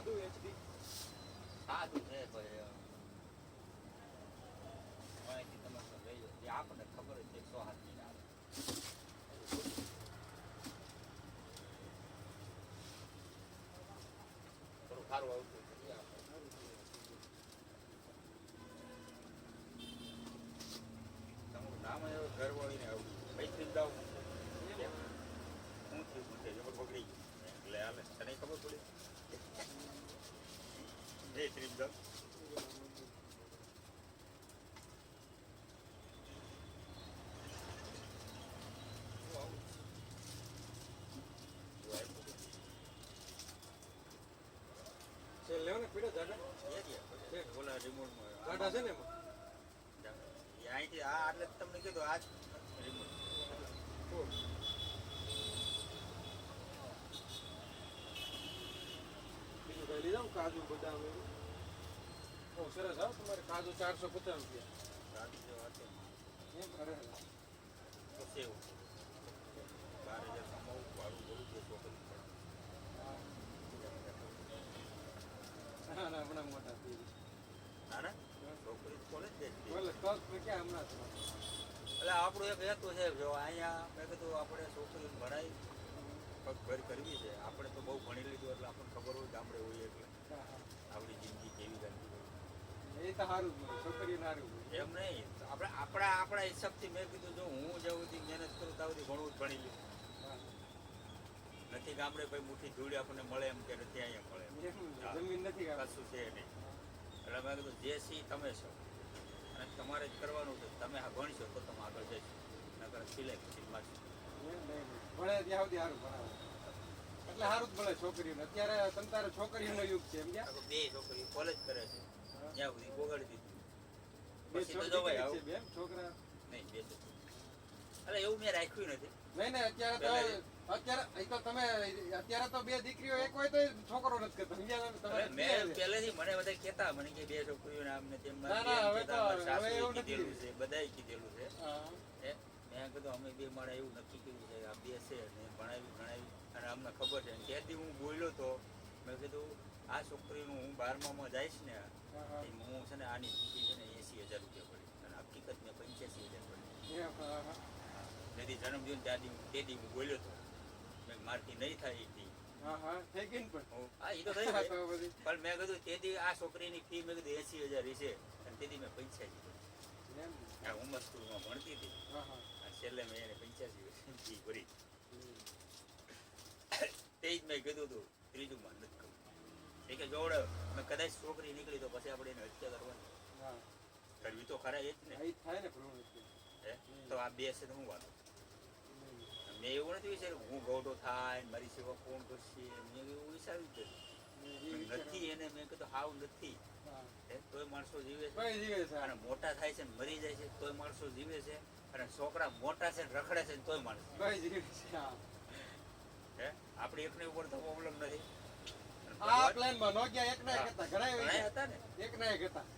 સાદું એચડી સાદું છે ભાઈ અહીંથી તમે લઈ લો જે આપણને ખબર જ છે 100 હાથ મહિના આવે થોડું સારું આવતું તમારું નામ એવું ઘર વળીને આવું પૈસા દાવ હું થયું પૂછે જબર પકડી ગયું એટલે હાલે તને ખબર પડી જય શ્રી દાવ લેવો ને પીડો દાદા ઓલા રિમોટમાં દાદા છે ને એમાં અહીંથી આ એટલે તમને કીધું આ જ રિમોટ બીજું કઈ લીધા કાજુ બદામ એવું બહુ સરસ હા તમારે કાજુ 450 રૂપિયા ગાડી જો હતી એમ અરે તો સેવ 12,000 કમાવું ભાડું બહુ છે છોકરી ના ના હમણાં મોટા થઈ ના ના છોકરી કોલેજ જાય બોલે તો ક્યાં હમણાં એટલે આપણું એક હેતુ છે જો અહીંયા મેં કીધું આપણે છોકરીને ભણાવી પગભર કરવી છે આપણે તો બહુ ભણી લીધું એટલે આપણને ખબર હોય ગામડે હોય એટલે આપણી જિંદગી કેવી ચાલતી હોય એ તો સારું જ છોકરીઓ સારું એમ નહીં આપણા હિસાબથી મેં કીધું જો હું જ્યાં સુધી મહેનત કરું ત્યાં સુધી ઘણું જ ભણી લીધું નથી ગામડે કોઈ મુઠ્ઠી ધૂળ આપણને મળે એમ કે નથી અહીંયા મળે જમીન નથી કશું છે નહીં એટલે મેં કીધું જે સી તમે છો અને તમારે જ કરવાનું છે તમે આ ભણશો તો તમે આગળ જશો નકર સિલેક્ટ પછી મારશો ભણે ત્યાં સુધી સારું ભણાવે એટલે સારું જ ભણે છોકરીઓને અત્યારે તમતારે છોકરીઓનો યુગ છે એમ ક્યાં બે છોકરી કોલેજ કરે છે ત્યાં સુધી બોગાડી દીધું બે પછી તો જવાય છોકરી છે બેન છોકરા નહીં બે છોકરી એટલે એવું મેં રાખ્યું નથી નહીં ને અત્યારે તો તમે અત્યારે તો બે દીકરીઓ એક હોય તો છોકરો નથી કરતો મેં પહેલેથી મને બધા કહેતા મને કે બે છોકરીઓને આમને તેમ કીધેલું છે બધાએ કીધેલું છે મેં કીધું અમે બે માળા એવું નક્કી કર્યું છે આ બે છે ને ભણાવી અને અમને ખબર છે ત્યાંથી હું બોલ્યો તો મેં કીધું આ છોકરીનું હું 12મામાં જઈશ ને હું છે ને આની ફી છે ને 80,000 રૂપિયા પડી અને હકીકત મેં 85,000 પડી જેથી જન્મ થયો તેથી હું બોલ્યો હતો મેં મારથી નહીં થાય પણ મેં કીધું તેથી આ છોકરીની ફી મેં કીધું 80,000 છે અને તેથી મેં 85 ઉમર સ્કૂલમાં ભણતી હતી અને છેલ્લે મેં એને 85 ફી ભરી તે જ મેં કીધું હતું ત્રીજું માં નથી કહું એ કે જોડે મેં કદાચ છોકરી નીકળી તો પછી આપણે એને હત્યા કરવાની કરવી તો ખરા એ જ ને તો આ બે છે તો હું વાંધો મેં એવું નથી વિચાર્યું હું ગૌડો થાય મારી સેવા કોણ કરશે મેં એવું વિચાર્યું છે નથી એને મેં કીધું હાવ નથી તોય માણસો જીવે છે અને મોટા થાય છે ને મરી જાય છે તોય માણસો જીવે છે અને છોકરા મોટા છે ને રખડે છે ને તોય માણસ હે આપણી એકની ઉપર તો પ્રોબ્લેમ નથી હતા ને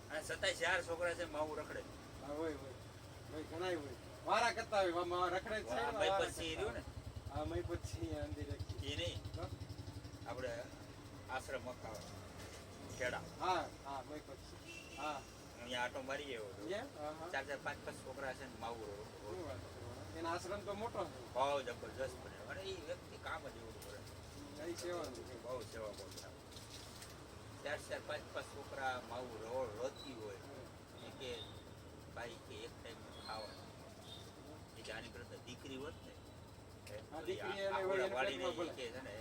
અને છતાંય 4 છોકરા છે માવું રખડે વારા કરતા હોય રખડે છે પછી રહ્યું ને એ નહીં આપણે આશ્રમ મકાવા ખેડા અહીંયા આટો મારી આવ્યો 4-4, 5-5 છોકરા છે ને માવું એનો આશ્રમ તો મોટો છે ભાવ જબરજસ્ત બને અને એ વ્યક્તિ કામ જ એવું કરે બહુ સેવા બહુ 4-4, 5-5 છોકરા માવું રોતી હોય કે ભાઈ કે એક ટાઈમ ખાવાનું કે આની કરતા દીકરી હોત ને વાળીને કે છે ને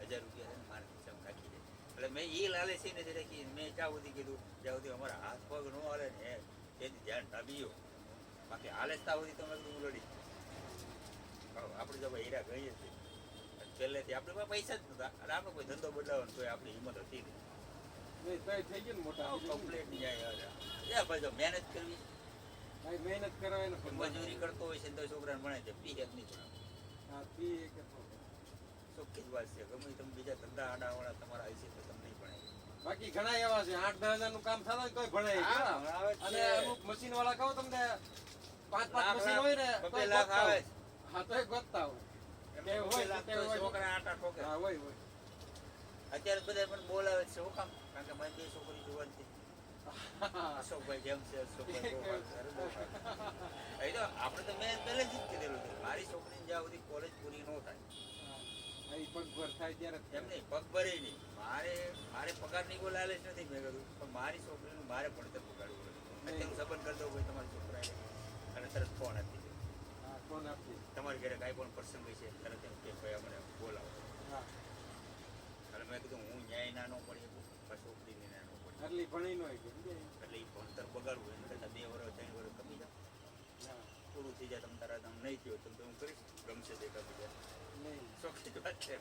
1,000 રૂપિયા છે ને મારે ખિસ્સામાં રાખી દે એટલે મેં એ લાલચી નથી રાખી મેં જ્યાં સુધી કીધું જ્યાં સુધી અમારા હાથ પગ ન હાલે ને તેથી ધ્યાન ઢાબીઓ બાકી હાલે ત્યાં સુધી તમે હું લડી આપણે જો હીરા ગઈએ છીએ પહેલેથી આપણે પાસે પૈસા જ નતા અને આપણે કોઈ ધંધો બદલાવવાનો તો આપણી હિંમત હતી થઈ ગયું મોટા કમ્પ્લીટ જાય ભાઈ જો મહેનત કરવી મહેનત કરવાની મજૂરી કરતો હોય છે તો છોકરાને ભણે છે પી એક નહીં ચોખ્ખી જ વાત છે ગમે તમે બીજા ધંધા આડાવાળા તમારા હશે તો તમને નહીં ભણાય બાકી ઘણા એવા છે 8-10 નું કામ થતા તોય ભણાય અને અમુક મશીન વાળા કહો તમને 5 મશીન હોય ને 2 લાખ આવે હા તોય ગોતતા હોય છોકરા આટા ઠોકે હા હોય અત્યારે બધા મને બોલાવે છે શું કામ? કારણ કે મારી 2 છોકરી જુવાન છે. અશોકભાઈ જેમ છે, અશોકભાઈ બહુ સારું છે, બહુ સારું. એ તો આપણે તો મેં પહેલેથી જ કીધેલું છે મારી છોકરીને જ્યાં સુધી કોલેજ પૂરી ન થાય પગભર થાય ત્યારે એમ નહીં, પગ ભરે નહીં. મારે પગારની કોઈ લાલચ નથી મેં કીધું, પણ મારી છોકરીનું મારે ભણતર પગાડવું પડે. અત્યારે હું સંબંધ કરી દઉં ભાઈ તમારી છોકરાએ અને તરત ફોન આપી દે. ફોન આપી તમારી ઘરે કાંઈ પણ પ્રસંગ છે તરત એમ કે ભાઈ અમને બોલાવો. અને મેં કીધું હું ન્યાય ના ન પડી શકું, છોકરીને ના ન પડી આટલી ભણી નો એટલે એ ભણતર બગાડવું એના કરતાં 2 વર્ષ 3 વર્ષ કમી જાવ પૂરું થઈ જાય. તમે તારા તમે નહીં થયો તમે હું કરીશ ગમશે તે કમી જાય નહીં. ચોખ્ખી જ વાત છે.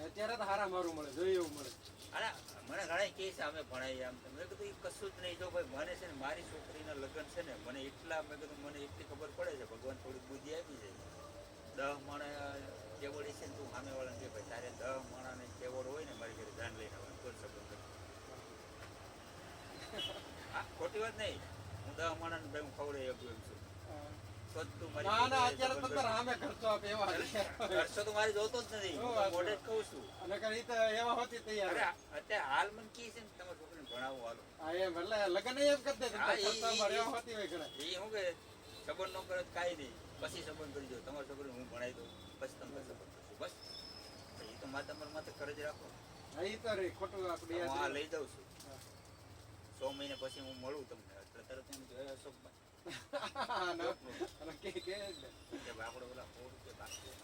અત્યારે તો હારા મારું મળે જોઈએ એવું મળે. અરે મને ઘણા કહે છે અમે ભણાઈએ આમ તો. મેં કીધું એ કશું જ નહીં. જો ભાઈ મને છે ને મારી છોકરીના લગ્ન છે ને મને એટલા મેં કીધું મને એટલી ખબર પડે છે ભગવાન થોડીક બુદ્ધિ આપી છે. 10 માણા કેવડ છે ને તું સામેવાળાને કે ભાઈ તારે 10 માણાને કેવડ હોય ને મારી ઘરે ધ્યાન લઈને આવવાનું કોઈ સંબંધ નથી. હા ખોટી વાત નહીં. હું 10 માણાને ભાઈ હું ખવડાવી શકું એમ છું. તો જ તું મારી ના ના અત્યારે તો તારા સામે ખર્ચો આપે એવા ખર્ચો તો મારે જોતો જ નથી. હું તો મોઢે જ કહું છું. અને કઈ તો એવા હોતી તૈયાર. અરે અત્યારે હાલ મને કહે છે ને તમારી છોકરીને ભણાવો હાલો. હા એમ એટલે લગ્ન એમ કરી દે હા, ખર્ચામાં એવા હોતી હોય ઘણા. એ શું કે સંબંધ ન કરે તો કાંઈ નહીં, પછી સંબંધ કરી દો. તમારી છોકરીને હું ભણાવી દઉં પછી તમે સંબંધ કરશો બસ. એ તો તમારા માથે કરજ રાખો. હા એ તો રે ખોટું આપણે હું યાદ આ રહે. લઈ જાઉં છું. 6 મહિના પછી હું મળું તમને એટલે તરત એમ કે અશોકભાઈ ના, અને કે જ ને. કે ભાઈ આપણે ઓલા 100 રૂપિયા બાકી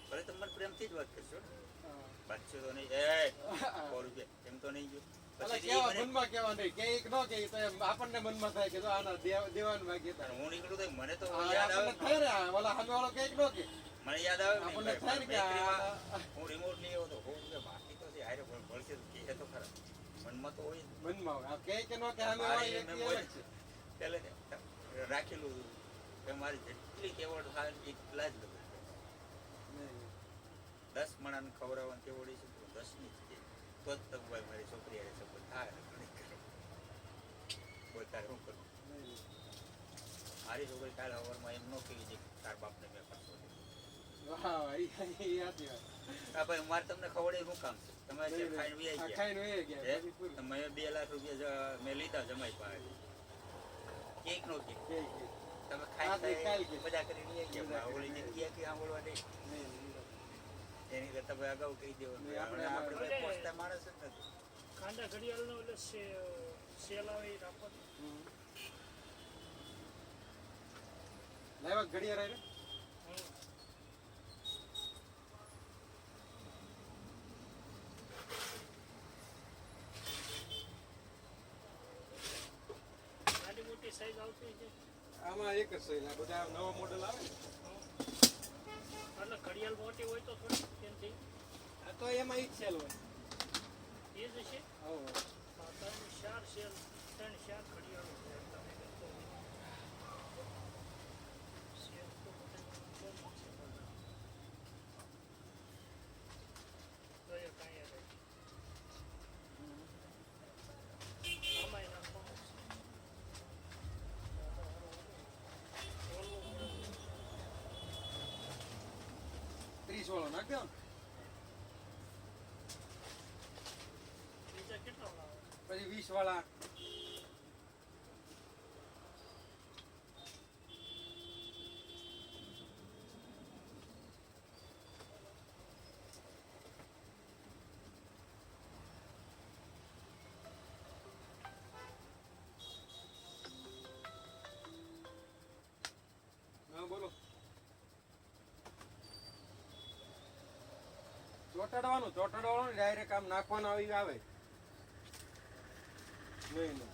ભલે તમે મને પ્રેમથી જ વાત કરશો ને હા. બાકી તો નહીં. 100 રૂપિયા એમ તો નહીં ગયું. એટલે પછી કેવા મને મનમાં કેવા નહીં કે એક નો કે તો એમ આપણને મનમાં થાય કે જો આના દેવાનું માંગીએ તો. હું નીકળું તો મને તો હા, યાદ આપણને આવે. થાય ને આ ઓલા સામેવાળો કે એક નો કે મને યાદ આવે ને આપણને ભાઈ, થાય ને કે બેકરીમાં હું રિમોટ લઈ આવ્યો તો 100 રૂપિયા બાકી તો છે. હારે ભળશે તો કહે તો ખરા મનમાં તો હોય જ. મનમાં આ કે નો કે સામેવાળો મારી વ્યક્તિ મેં અલગ છે. પહેલે રાખેલું કે મારી જેટલી કેવડ થાય એટલા જ લગન. નહીં. 10 માણાને ખવડાવવાની કેવડી છે તો 10ની જ છે. તો જ તમે ભાઈ મારી છોકરી હારે સંબંધ થાય ને નહીં કરે. બોલ તારે શું કરવું? નહીં. મારી છોકરી કાલે સવારમાં એમ ન કહી દે તાર બાપને મેં પાછો વાહ ઈ સાચી વાત. હા ભાઈ મારે તમને ખવડાવી શું કામ છે? તમે જે નહીં, ખાઈને વ્યાઈ આ ગયા ખાઈને વહી ગયા હે? પછી પૂરું. તમે 2 લાખ રૂપિયા મેં લીધા જમાઈ પાસે કેક નો કેક કે તમે હા, તે ખાઈ ખાઈ ખાઈ ગયા. મજા કરીને લઈ ગયા. મજા ઓલી કરીને. જગ્યા કે સાંભળવા નહીં. નહીં. એની કરતા ભાઈ અગાઉ કહી દેવાનું. નહીં, આપણે આપણે આપણે ભાઈ પહોંચતા માણસ જ નથી. કાંડા ઘડિયાળનો એટલે સેલ આવે એ રાખવાનો. હમ. લાવ્યા ઘડિયાળ આયરે? નાની મોટી સાઈઝ આવતી છે આમાં એક જ છે આ બધા નવા મોડેલ આવે ને. એટલે ઘડિયાળ મોટી હોય તો થોડી તેનથી આ તો એમાં ઈ જ સેલ હોય. એ જ છે. હોવ. 3-4 સેલ 3-4 ઘડિયાળો છે તમે કહેતો સેલ તો બધા કોમ છે બધા. તો એ કાંઈ આવે આમાંય નાખવાનું છે. બોલવું પડે. 30 વાળો નાખ દો ને. બીજા કેટલા લાવે? પછી 20 વાળા. હા બોલો. ચોટાડવાનું ડાયરેક્ટ આમ નાખવાનું આવી આવે. નહીં નહીં.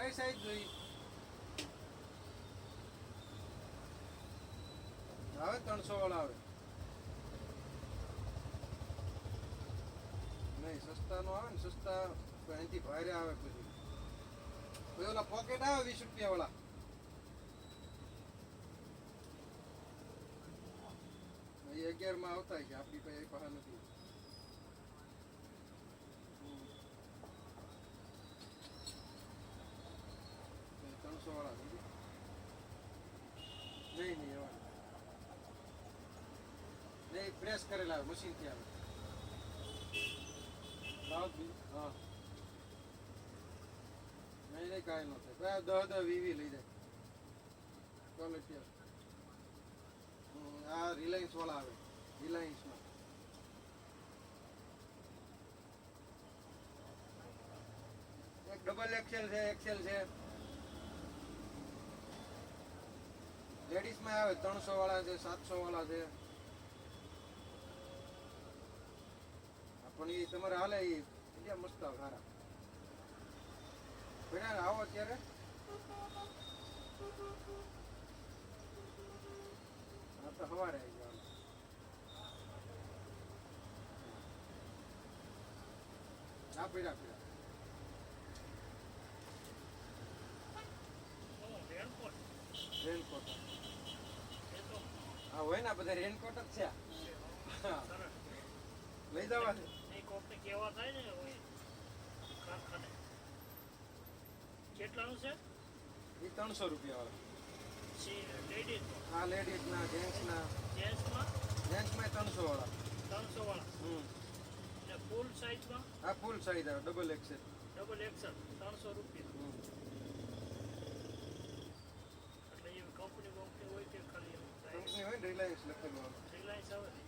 કઈ સાઈઝ જોઈ આવે 300 વાળા આવે નહીં સસ્તા નો આવે ને સસ્તા અહીંથી ભારે આવે પછી ઓલા પોકેટ આવે 20 રૂપિયા વાળા એ 11 માં આવતા છે આપણી પાસે પાસે નથી હમ. 300 વાળા નહીં એવા નહીં પ્રેસ કરેલા આવે મશીનથી આવે લાવ બી હા નહીં કાંઈ ન થાય 10 20 લઈ જાય ક્વોલિટી આ રિલાયન્સ વાળા આવે રિલાયન્સમાં એક ડબલ એક્સેલ છે લેડીઝમાં આવે 300 વાળા છે 700 વાળા છે પણ એ તમારે હાલે એ ઇન્ડિયા મસ્ત આવે સારા ભણ્યા આવો અત્યારે હા તો સવારે આવી જવાનું હા પીડા રેનકોટ રેનકોટ એ તો હા હોય ને બધા રેનકોટ જ છે હા સરસ લઈ જવા છે એ કોકને કેવા થાય ને હોય કારખાને કેટલાનું છે એ 300 રૂપિયા વાળા લેડીઝમાં હા લેડીઝના જેન્ટ્સના જેન્ટ્સમાં 300 વાળા 300 વાળા હમ ને ફૂલ સાઇઝમાં આ ફૂલ સાઈઝ આવે ડબલ એક્સેલ ડબલ એક્સલ 300 રૂપિયા એટલે એ કંપની હોય કે ખાલી એમ થાય? કંપની હોય ને રિલાયન્સ લખેલું આવે રિલાયન્સ આવે ને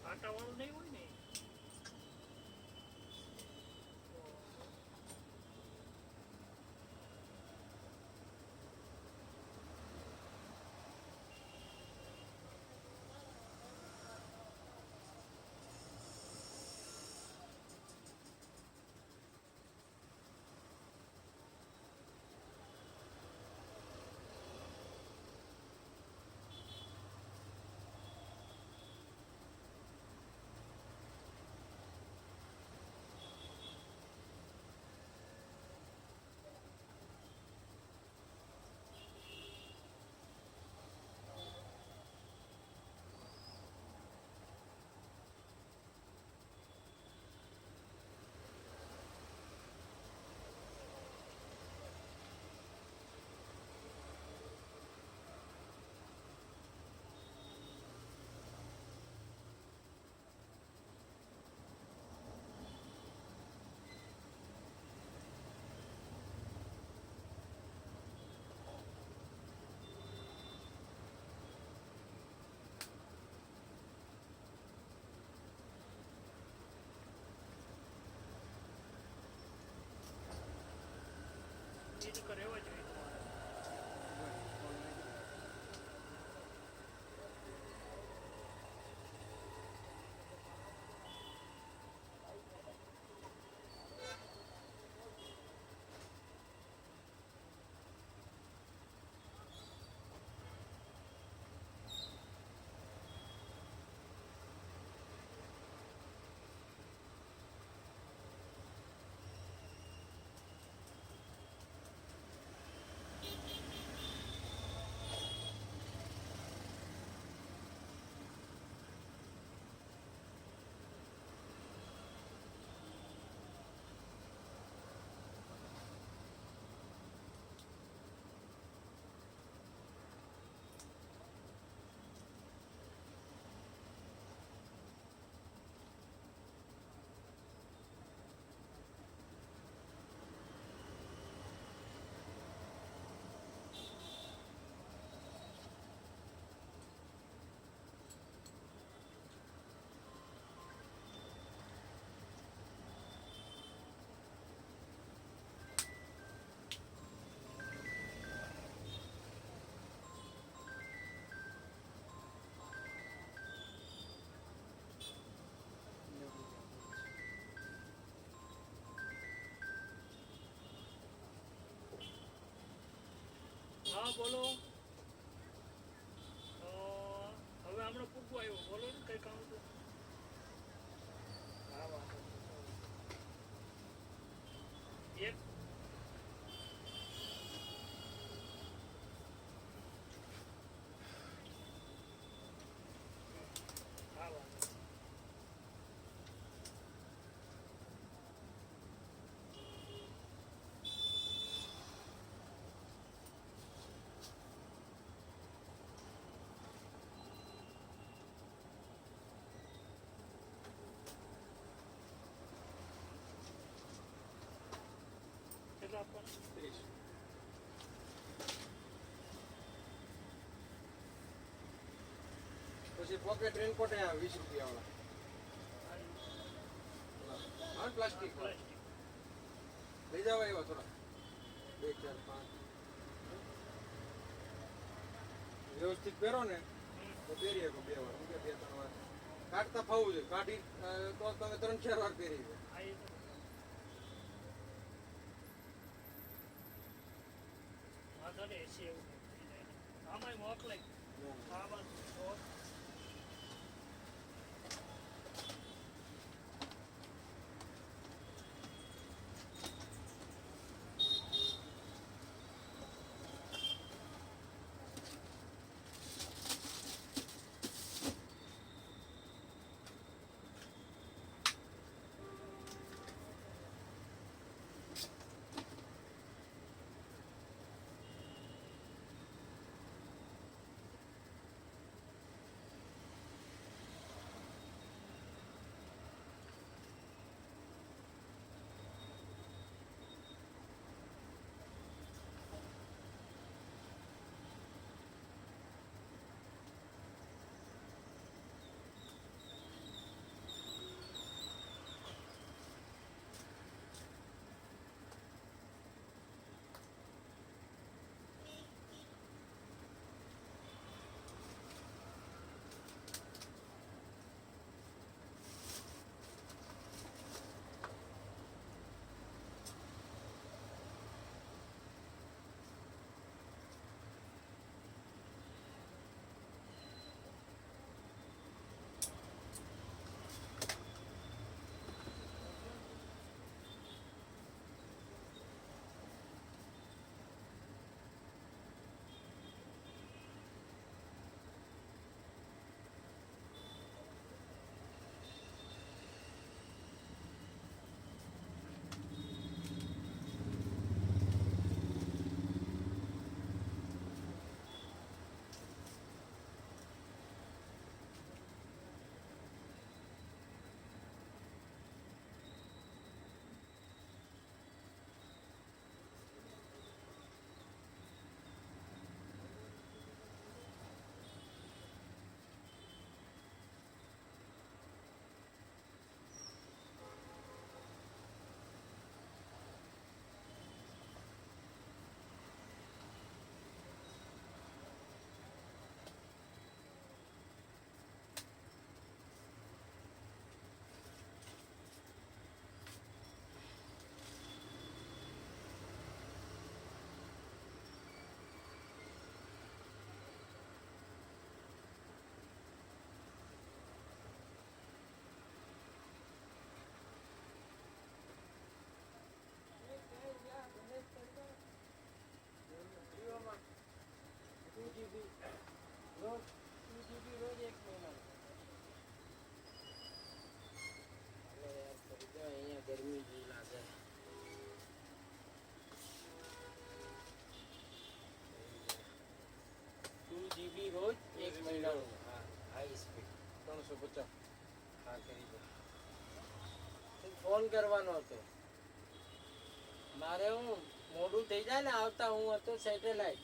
આટાવાળું નહીં હોય ને હા બોલો. હવે હમણાં પૂગવા આવ્યો, બોલો ને કઈ કામ હતું? હા વાંધો નહીં. એક હા વાંધો નહીં. કેટલા આપવાના? 30. પછી પોકેટ રેનકોટ એ આવે 20 રૂપિયા વાળા. હા પ્લાસ્ટિક વાળા. પ્લાસ્ટિક. લઈ જાવ એવા થોડા 2 4 5 વ્યવસ્થિત પહેરો ને તો પહેરી શકો 2 વાર, 2 3 વાર કાઢતા ફાવવું જોઈએ. કાઢી તો તમે 3 4 વાર પહેરી શકો. હા એ તો વાંધો નહીં, એસી એવું થઈ જાય ને. આમાંય મોકલાય. હા બસ. ગરમી જેવી લાગે. 2 GB રોજ 1 મહિનાનું. હા હાઈ સ્પીડ 350. હા કરી દો. ફોન કરવાનો હતો મારે. હું મોડું થઈ જાય ને આવતા, હું હતો સેટેલાઇટ.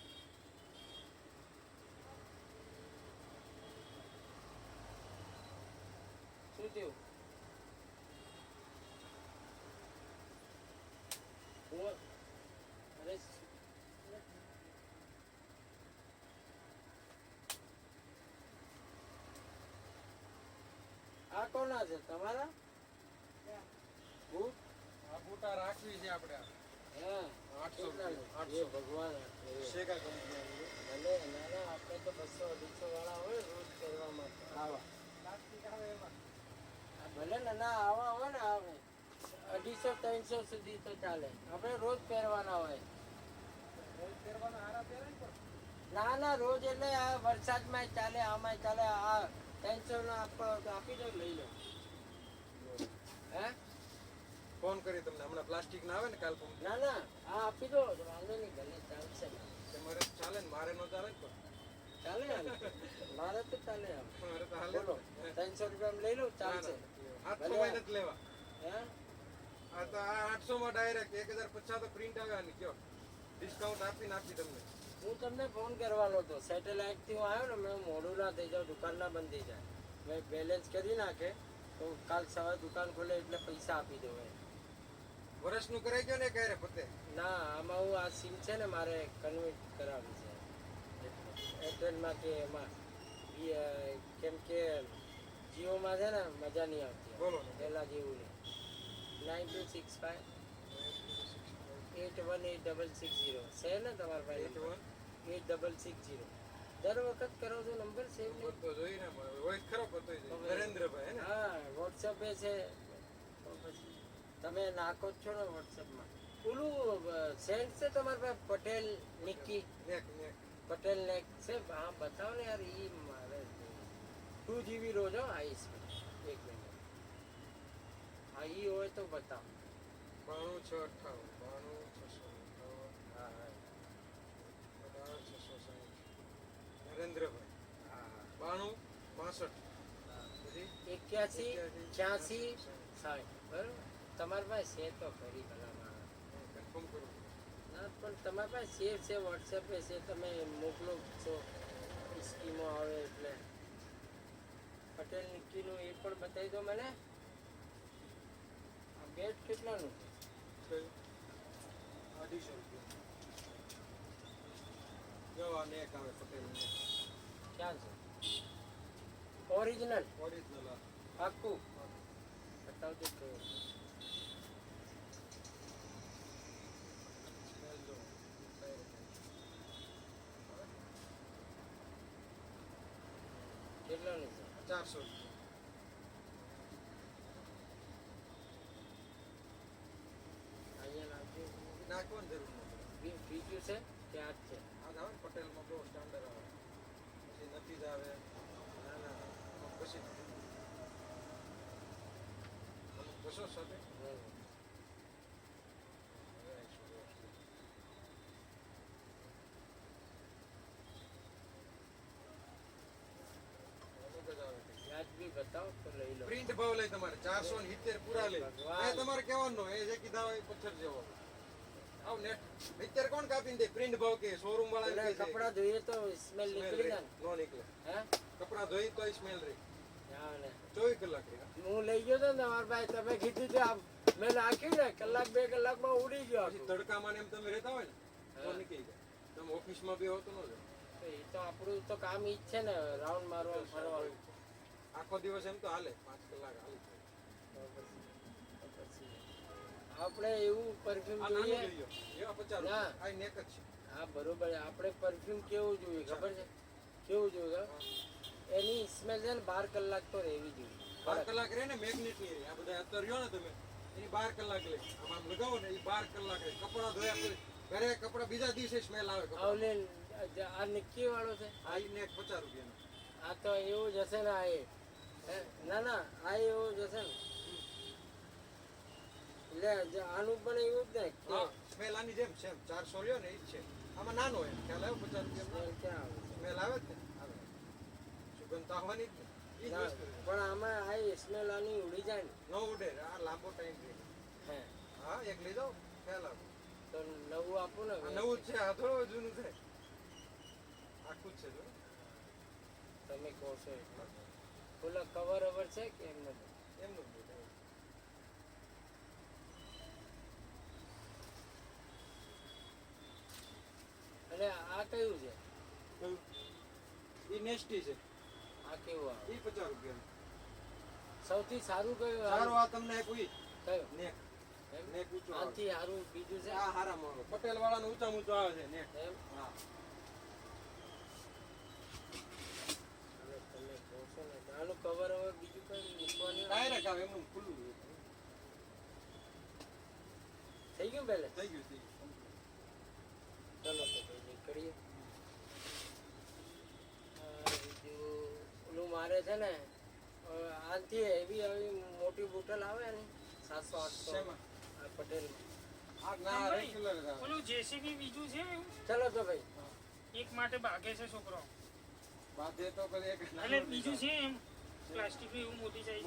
શું થયું? અરે આ કોના છે તમારા? બૂટ? આ બૂટા રાખવી છે આપણે. હા 800 રૂપિયા. 800. ભગવાન શેકા કંપની ભલે નાના આપણે તો 200-250 વાળા હોય રોજ પહેરવા માટે આવા પ્લાસ્ટિક આવે એમાં ભલે નાના આવા હોય ને આવે 250-300 સુધી તો ચાલે આપણે રોજ પહેરવાના હોય રોજ પહેરવાના હારા પહેરે ને પણ ના ના રોજ એટલે આ વરસાદમાં ચાલે આમાં ચાલે આ 300 નો આપી દો લઈ લો હે ફોન કરી તમને હમણાં પ્લાસ્ટિક ના આવે ને કાલ પંપ ના ના આ આપી દો વાંધો નહીં ભલે ચાલશે તમારે ચાલે ને મારે નો ચાલે ને પણ ચાલે હાલ. મારે તો ચાલે આમ મારે તો હાલે બોલો 300 રૂપિયા લઈ લો ચાલશે 800 માં નથી લેવા હે આ તો આ 800 માં ડાયરેક્ટ 1050 તો પ્રિન્ટ આવે આની કયો ડિસ્કાઉન્ટ આપીને આપી તમને હું તમને ફોન કરવાનો હતો સેટેલાઇટ થી હું આવ્યો ને મેં મોડું ના થઈ જાઉં દુકાન ના બંધ થઈ જાય મેં બેલેન્સ કરી નાખે તો કાલ સવારે દુકાન ખોલે એટલે પૈસા આપી દઉં એમ. વર્ષનું કરાઈ ગયો ને ક્યારે પતે ના આમાં હું આ સિમ છે ને મારે કન્વર્ટ કરાવી છે એરટેલમાં કે એમાં કેમ કે જીઓમાં છે ને મજા નહીં આવતી બોલો ને પહેલાં જેવું નહીં 9265 818660 છે ને તમારા ભાઈ 8660 દર વખત કરો છો નંબર સેવ નહીં તો જોઈ ને વોઇસ ખરો પતો નરેન્દ્રભાઈ હે ને હા વોટ્સએપે છે તો પછી તમે નાખો જ છો ને વોટ્સએપમાં ઓલું સેન્ટ છે તમારા પાસે પટેલ નિક્કી નેક પટેલ ને છે હા બતાવો ને યાર ઈ મારે 2 GB રોજ હો આઈસ એક મિનિટ હા ઈ હોય તો બતાવો 92658 હા હા 92660 નરેન્દ્રભાઈ હા 92 81 પછી 86 60 બરાબર તમારી પાસે છે તો ખરી ભલામાં કન્ફર્મ કરું ના પણ તમારી પાસે સેવ છે વોટ્સએપે છે તમે મોકલો છો સ્કીમો આવે એટલે પટેલ નિક્કીનું એ પણ બતાવી દો મને આ બેટ કેટલાનું છે કયું 250 રૂપિયા જો આ નેક આવે પટેલ નેક ક્યાં છે ઓરિજિનલ ઓરિજિનલ આ પાક્કું બતાવજો કયો સ્મેલ જો કેટલાનું છે 400 રૂપિયા અહીંયા નાખજો નાખવાની જરૂર નથી બીજું છે કે આ જ છે આ આવે ને પટેલમાં બહુ સ્ટાન્ડર્ડ આવે પછી નથી જ આવે ના ના અમુક પછી અમુક કશો સાથે વ્યાજબી બતાવો તો લઈ લો પ્રિન્ટ ભાવ લઈ તમારે 470 પૂરા લઈ ભગવાન. એ તમારે કહેવાનું એ જે કીધા હોય એ પથ્થર જેવો આવ નેટ અત્યારે કોણ કાપીને દે પ્રિન્ટ ભાવ કે શોરૂમ વાળા એટલે એમ કહે છે. કપડાં ધોઈએ તો સ્મેલ સ્મેલ નીકળી રે, જાય ને નો નીકળે હે કપડા ધોઈ તોય સ્મેલ રહી હા ને 24 કલાક રહે હું લઈ ગયો તો ને તમારા ભાઈ તમે કીધું કે આ મેં નાખ્યું ને કલાક 2 કલાકમાં ઉડી ગયો પછી આખું. તડકામાં ને એમ તમે રહેતા હોય ને તો હા. નીકળી જાય તમે ઓફિસમાં બી હોતો ન જાય તો એ તો આપણું તો કામ ઈ જ છે ને રાઉન્ડ મારવાનું ફરવાનું આખો દિવસ એમ તો હાલે 5 કલાક હાલે તો પછી આપણે એવું પરફ્યુમ આ નાનું જોઈએ જોઈએ એવા 50 ના. રૂપિયા આ નેક જ છે હા બરોબર છે. આપણે પરફ્યુમ કેવું જોઈએ ખબર છે કેવું જોઈએ ખબર? એની સ્મેલ છે ને 12 કલાક તો રહેવી જોઈએ 12 કલાક રહે ને મેગ્નેટ ની રહે આ બધા અત્તર રહ્યો ને તમે એની 12 કલાક લે આમ લગાવો ને એ 12 કલાક રહે કપડા ધોયા પછી ઘરે કપડા બીજા દિવસે સ્મેલ આવે કપડા આવલે આ નિક્કી વાળો છે આ ઈ નેક 50 રૂપિયાનો આ તો એવું જ હશે ને આ એ હે? ના ના આ એવું જ હશે ને લે આનું પણ એવું જ ને કે હા સ્મેલ આની જેમ સેમ 400 રહ્યો ને ઈ જ છે આમાં નાનો હોય ખ્યાલ આવ્યો 50 રૂપિયા સ્મેલ ક્યાં આવે સ્મેલ આવે જ ને આવે સુગંધ તો આવવાની જ ને ઈ જ ના, વસ્તુ છે. પણ આમાં આ સ્મેલ આની ઉડી જાય ને ન ઉડે આ લાંબો ટાઈમ રહે હે હા એક લઈ જાઓ ખ્યાલ આવે તો નવું આપું ને આ નવું જ છે આ થોડું જૂનું છે આખું જ છે જો તમે કહો છો એટલે પેલા કવર અવર છે કે એમ નથી એમનું જ છે. અને આ કયું છે કયું? ઈ નેસ્ટી છે આ કેવું આવે ઈ 50 રૂપિયા સૌથી સારું કયું સારું આવે? આ તમને આપ્યું ઈ કયું નેક એમ? નેક ઊંચો આવે. આનાથી સારું બીજું છે આ હારા મોડો પટેલ વાળાનું ઊંચામાં ઊંચો આવે છે નેક. એમ હા હવે તમે કહો છો ને આનું કવર હવે બીજું કઈ મૂકવાનું ડાયરેક્ટ આવે એમનું ખુલ્લું હોય. થઈ ગયું બેલેન્સ થઈ ગયું થઈ ગયું. ચલો તો ભાઈ નીકળીએ બીજું ઓલું મારે છે ને આનાથી એવી આવી મોટી બોટલ આવે ને 700-800 શેમાં? આ પટેલ આ ના રેગ્યુલર આવે. ઓલું જેસીબી બીજું છે એવું? ચલો તો ભાઈ એક માટે ભાગે છે છોકરો. બાધે તો પછી એક એટલે બીજું છે એમ પ્લાસ્ટિક નું એવું મોટી સાઈઝ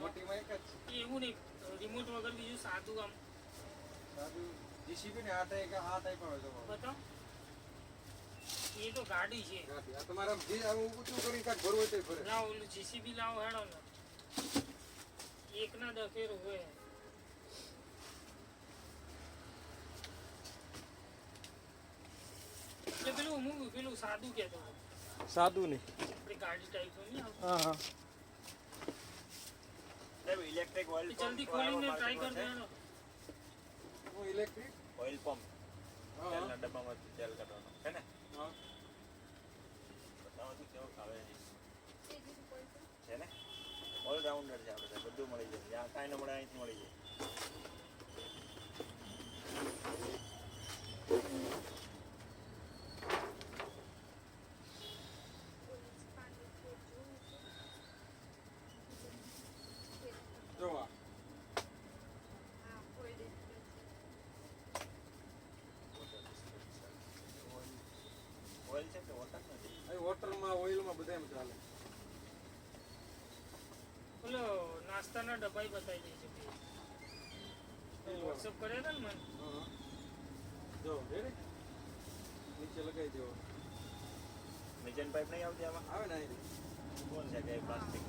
મોટીમાં એક જ છે. એવું નહીં રિમોટ વગર બીજું સાદું આમ સાદું જીસીબી ને આ ટાઈપ આવે તમારે. બતાવ. એ તો ગાડી છે. આ તમારે આમ જે આમ ઊંચું કરી કાંઈક ભરવું હોય તો ભરે. લાવ ઓલું જેસીબી લાવો હેડો ને. એક ના દફેર હોય. એટલે પેલું સાદું કહેતો હતો. સાદું નહીં. આપણે ગાડી ટાઈપ નહીં આવતું. હા હા ઇલેક્ટ્રિક ઓઇલ જલ્દી ખોલીને ટ્રાય કરી દેવાનો. હું ઇલેક્ટ્રિક. ઓઇલ પંપ હા તેલના ડબ્બામાંથી તેલ કાઢવાનો છે ને હા બતાવો તો કેવો ખાવે છે ને ઓલરાઉન્ડર છે આપણે બધું મળી જાય જ્યાં કાંઈ ન મળે અહીંથી મળી જાય જોવા ઓઇલ છે કે વોટર નથી અહીં વોટરમાં ઓઇલમાં બધામાં ચાલે. ઓલો નાસ્તાના ડબ્બાઈ બતાવી દે છે. વોટ્સઅપ કર્યા હતા ને મને. હા જો રેડી નીચે લગાવી દેવો. મિજન પાઇપ નહીં આવતી આમાં આવે ને અહીં કોણ છે કે પ્લાસ્ટિક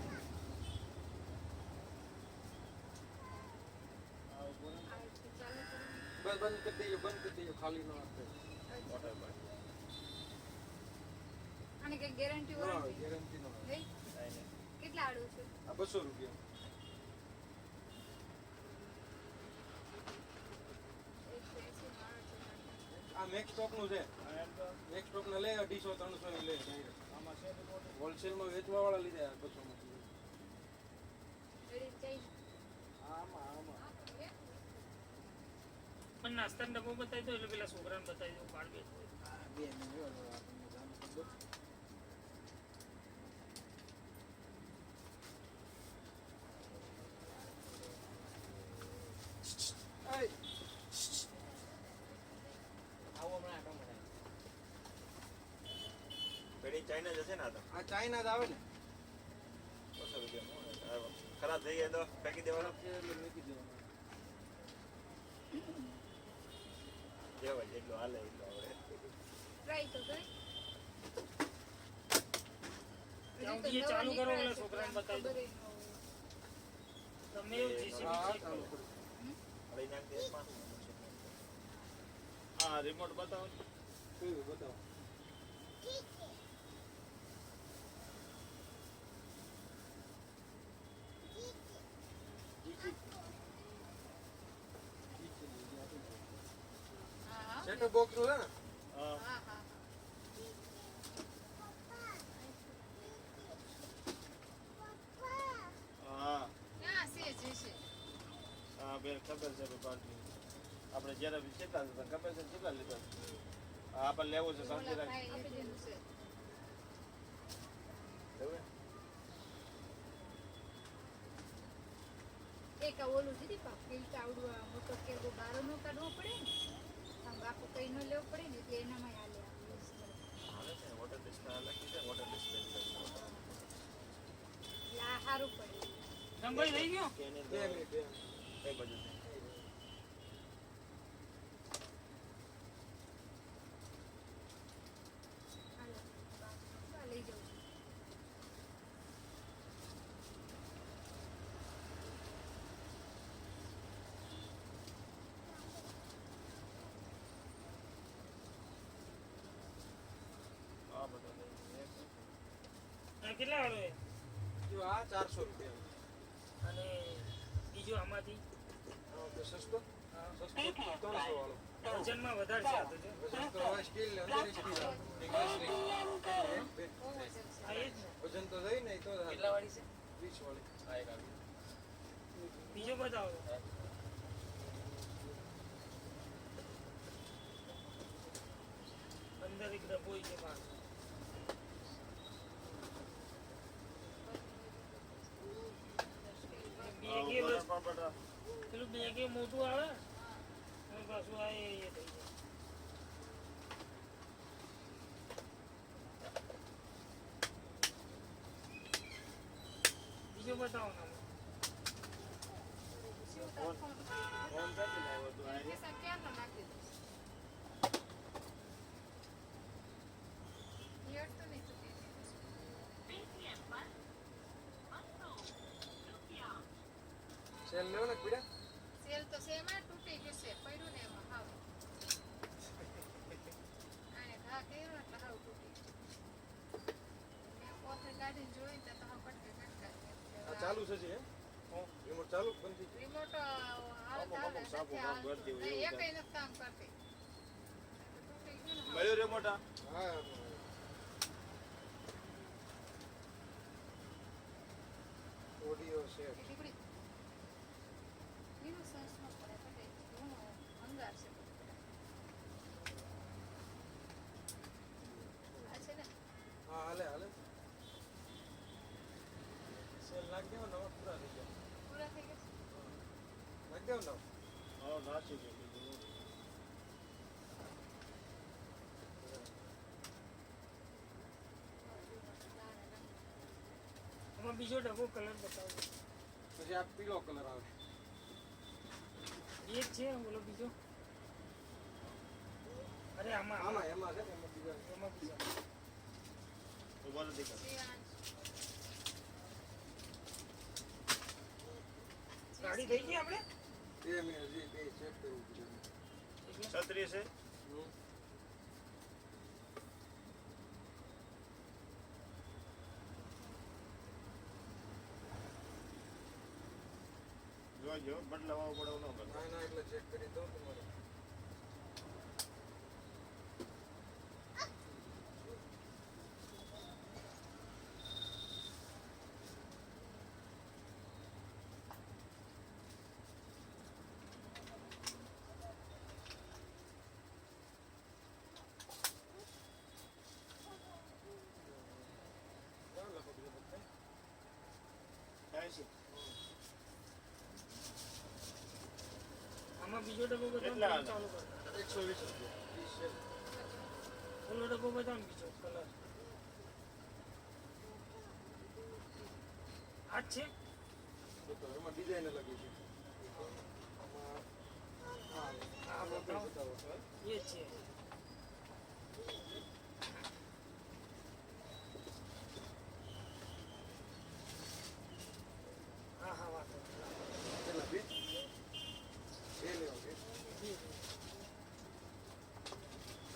બસ બંધ કરી દઈએ ખાલી ન આપે. વોટર પાઇપ આને કઈ ગેરંટી હા વોરંટી ગેરંટી નો આવે. હે કાંઈ નહીં કેટલા આડું છે આ 200 રૂપિયા. આ મેક્સ સ્ટોક નું છે. મેક્સ સ્ટોક ને લે 250-300 ની લે ડાયરેક્ટ. હોલસેલમાં વેચવા વાળા લીધે આ 200 માં. રેડી ચાઈ પણ નાસ્તાનો ડબ્બો બતાવી દો એટલે પેલા છોકરાને બતાવી દો બાળ બે બે મિનિટ જો આપણને જાણ કરી દો. આય આવો હમણાં આટો મરાય પેલી ચાઇના જશે ને આ તો આ ચાઇના જ આવે ને. 200 રૂપિયા ખરાબ થઈ ગયા તો ફેંકી દેવાનો એટલે મૂકી દેવાનું. જેવા જેટલું હાલે એટલું આવડે ટ્રાય તો કરી ત્યાં સુધી એ ચાલુ કરો ઓલા છોકરાને બતાવી દો તમે એવું જેસીબી હા ચેક ચાલુ કરો કરો. લઈ નાખી દે એમાં. હા રિમોટ બતાવો કયું બતાવો. હા સેટઅપ બોક્સ નું છે ને. હા હા હા હા હા છે છે હા બેન ખબર છે બાકી આપણે જ્યારે બી કેટલા લીધા ખબર છે કેટલા લીધા હા આપણે લેવું છે શાંતિ ઓલા રાખ ભાઈ આપી દેલું છે એવું એક આ ઓલું દીધી પા ફિલ્ટ આવડું આ મોટો કેવો બારો નો કાઢવો પડે ને આમ બાપુ કઈ ન લેવો પડે ને એટલે એનામાં હાલે આવે છે વોટર ડિસ્પ્લે લખી છે વોટર ડિસ્પ્લે એટલે આ સારું પડે નંબર થઈ ગયો 2 મિનિટ 2 મિનિટ. કઈ બાજુ છે હાલો આ લઈ જાઉં છું. આ બધો કેટલા વાળો છે જો આ 400 રૂપિયા. અને બીજું આમાંથી 250 તો સસ્તો હા. સસ્તો 300 વાળો વજનમાં વધારે છે આ તો જો. વજન તો હવે સ્ટીલ ને અંદરની સ્ટીલ આવે ઇંગ્લિશની એક બે બહુ વજન છે. આ એ જ ને. વજન તો થઈ ને તો કેટલા વાળી છે 20 વાળી આ એક આવી બીજો બતાવો અંદર એક ડબ્બો છે બહાર. આ બેગે ઉપર પણ બધા પેલું બેગે મોટું આવે અને પાછું આ એ થઈ જાય. બીજો બતાવો ને. શું તાર ફોન? ફોન ક્યાંથી લાવ્યો તું આ? પૈસા ક્યારનો નાખી દઈશ? ઈ અડતું નહીં તૂટી જાય. સેલ લેવો ને પીડા સેલ તો શેમાં તૂટી ગયું છે પડ્યું ને એમાં હાવ આને ઘા કર્યો એટલે હાવ તૂટી ગયું. મેં પોતે ગાડીને જોઈને તો હાવ કટકે કટકા આ ચાલુ છે હે રિમોટ ચાલુ બંધ થઈ ગયું રિમોટ હાલત હાલે સાપુ નથી કામ હાલતું. કરતી હોય નહીં, એવું એકેય નથી કામ કરતી તૂટી ગયું ને હાવ. મળ્યો રે મોટા હા ઓડિયો સેટ દીકરી એનો સંસ ન પડે પડે ઘણો અંગાર છે આ છે ને હા હાલે હાલે સેલ નાખ દેવો નવા પૂરા થઈ ગયા પૂરા થઈ ગયા નાખ દેવો નવા હા નાસી ગયો બીજું આમાં બીજો ડબ્બો કલર બતાવો. પછી આ પીળો કલર આવે એ જ છે બોલો બીજો. અરે આમાં આમાં એમાં છે ને એમાં બીજા એમાં બીજો. ઉભા નથી કર ગાડી થઈ ગઈ આપણે 2 મિનિટ હજી બે ચેક કરવું પડે એટલે છત્રી છે જોજો બદલાવા પડે ન કરે ના ના એટલે ચેક કરી દઉં તમારે ક્યાં લખો બીજો બધા? કાંઈ છે આમાં બીજો ડબ્બો બતાવો કેટલા ને ચાલુ કરો. 120 રૂપિયા 30 સેલ ઓલો ડબ્બો બતાવો ને બીજો કલર. આ જ છે તો એમાં ડિઝાઇન લગી છે આમાં હા આ બતાવો એ જ છે. હા હા વાંધો નહીં. કેટલા બે બે લેવા કે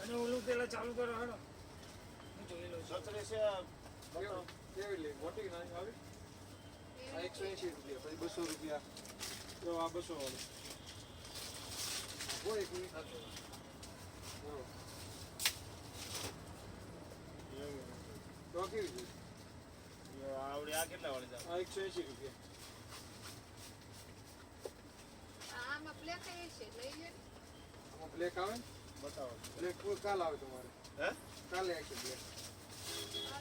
અને ઓલું પેલા ચાલુ કરો હેડો હું જોઈ લઉં છું. છત્રી છે બતાવો. કેવી લે મોટી નાની આવી આ 180 રૂપિયા પછી 200 રૂપિયા જો આ 200 વાળું હોય એક મિનિટ હા તો આ કેવી છે આવડી આ કેટલા વાળી આ 180 રૂપિયા આમાં બ્લેક છે લઈ લે આમાં બ્લેક આવે ને બતાવો બ્લેક કાલ આવે તમારે હે કાલે આવશે બ્લેક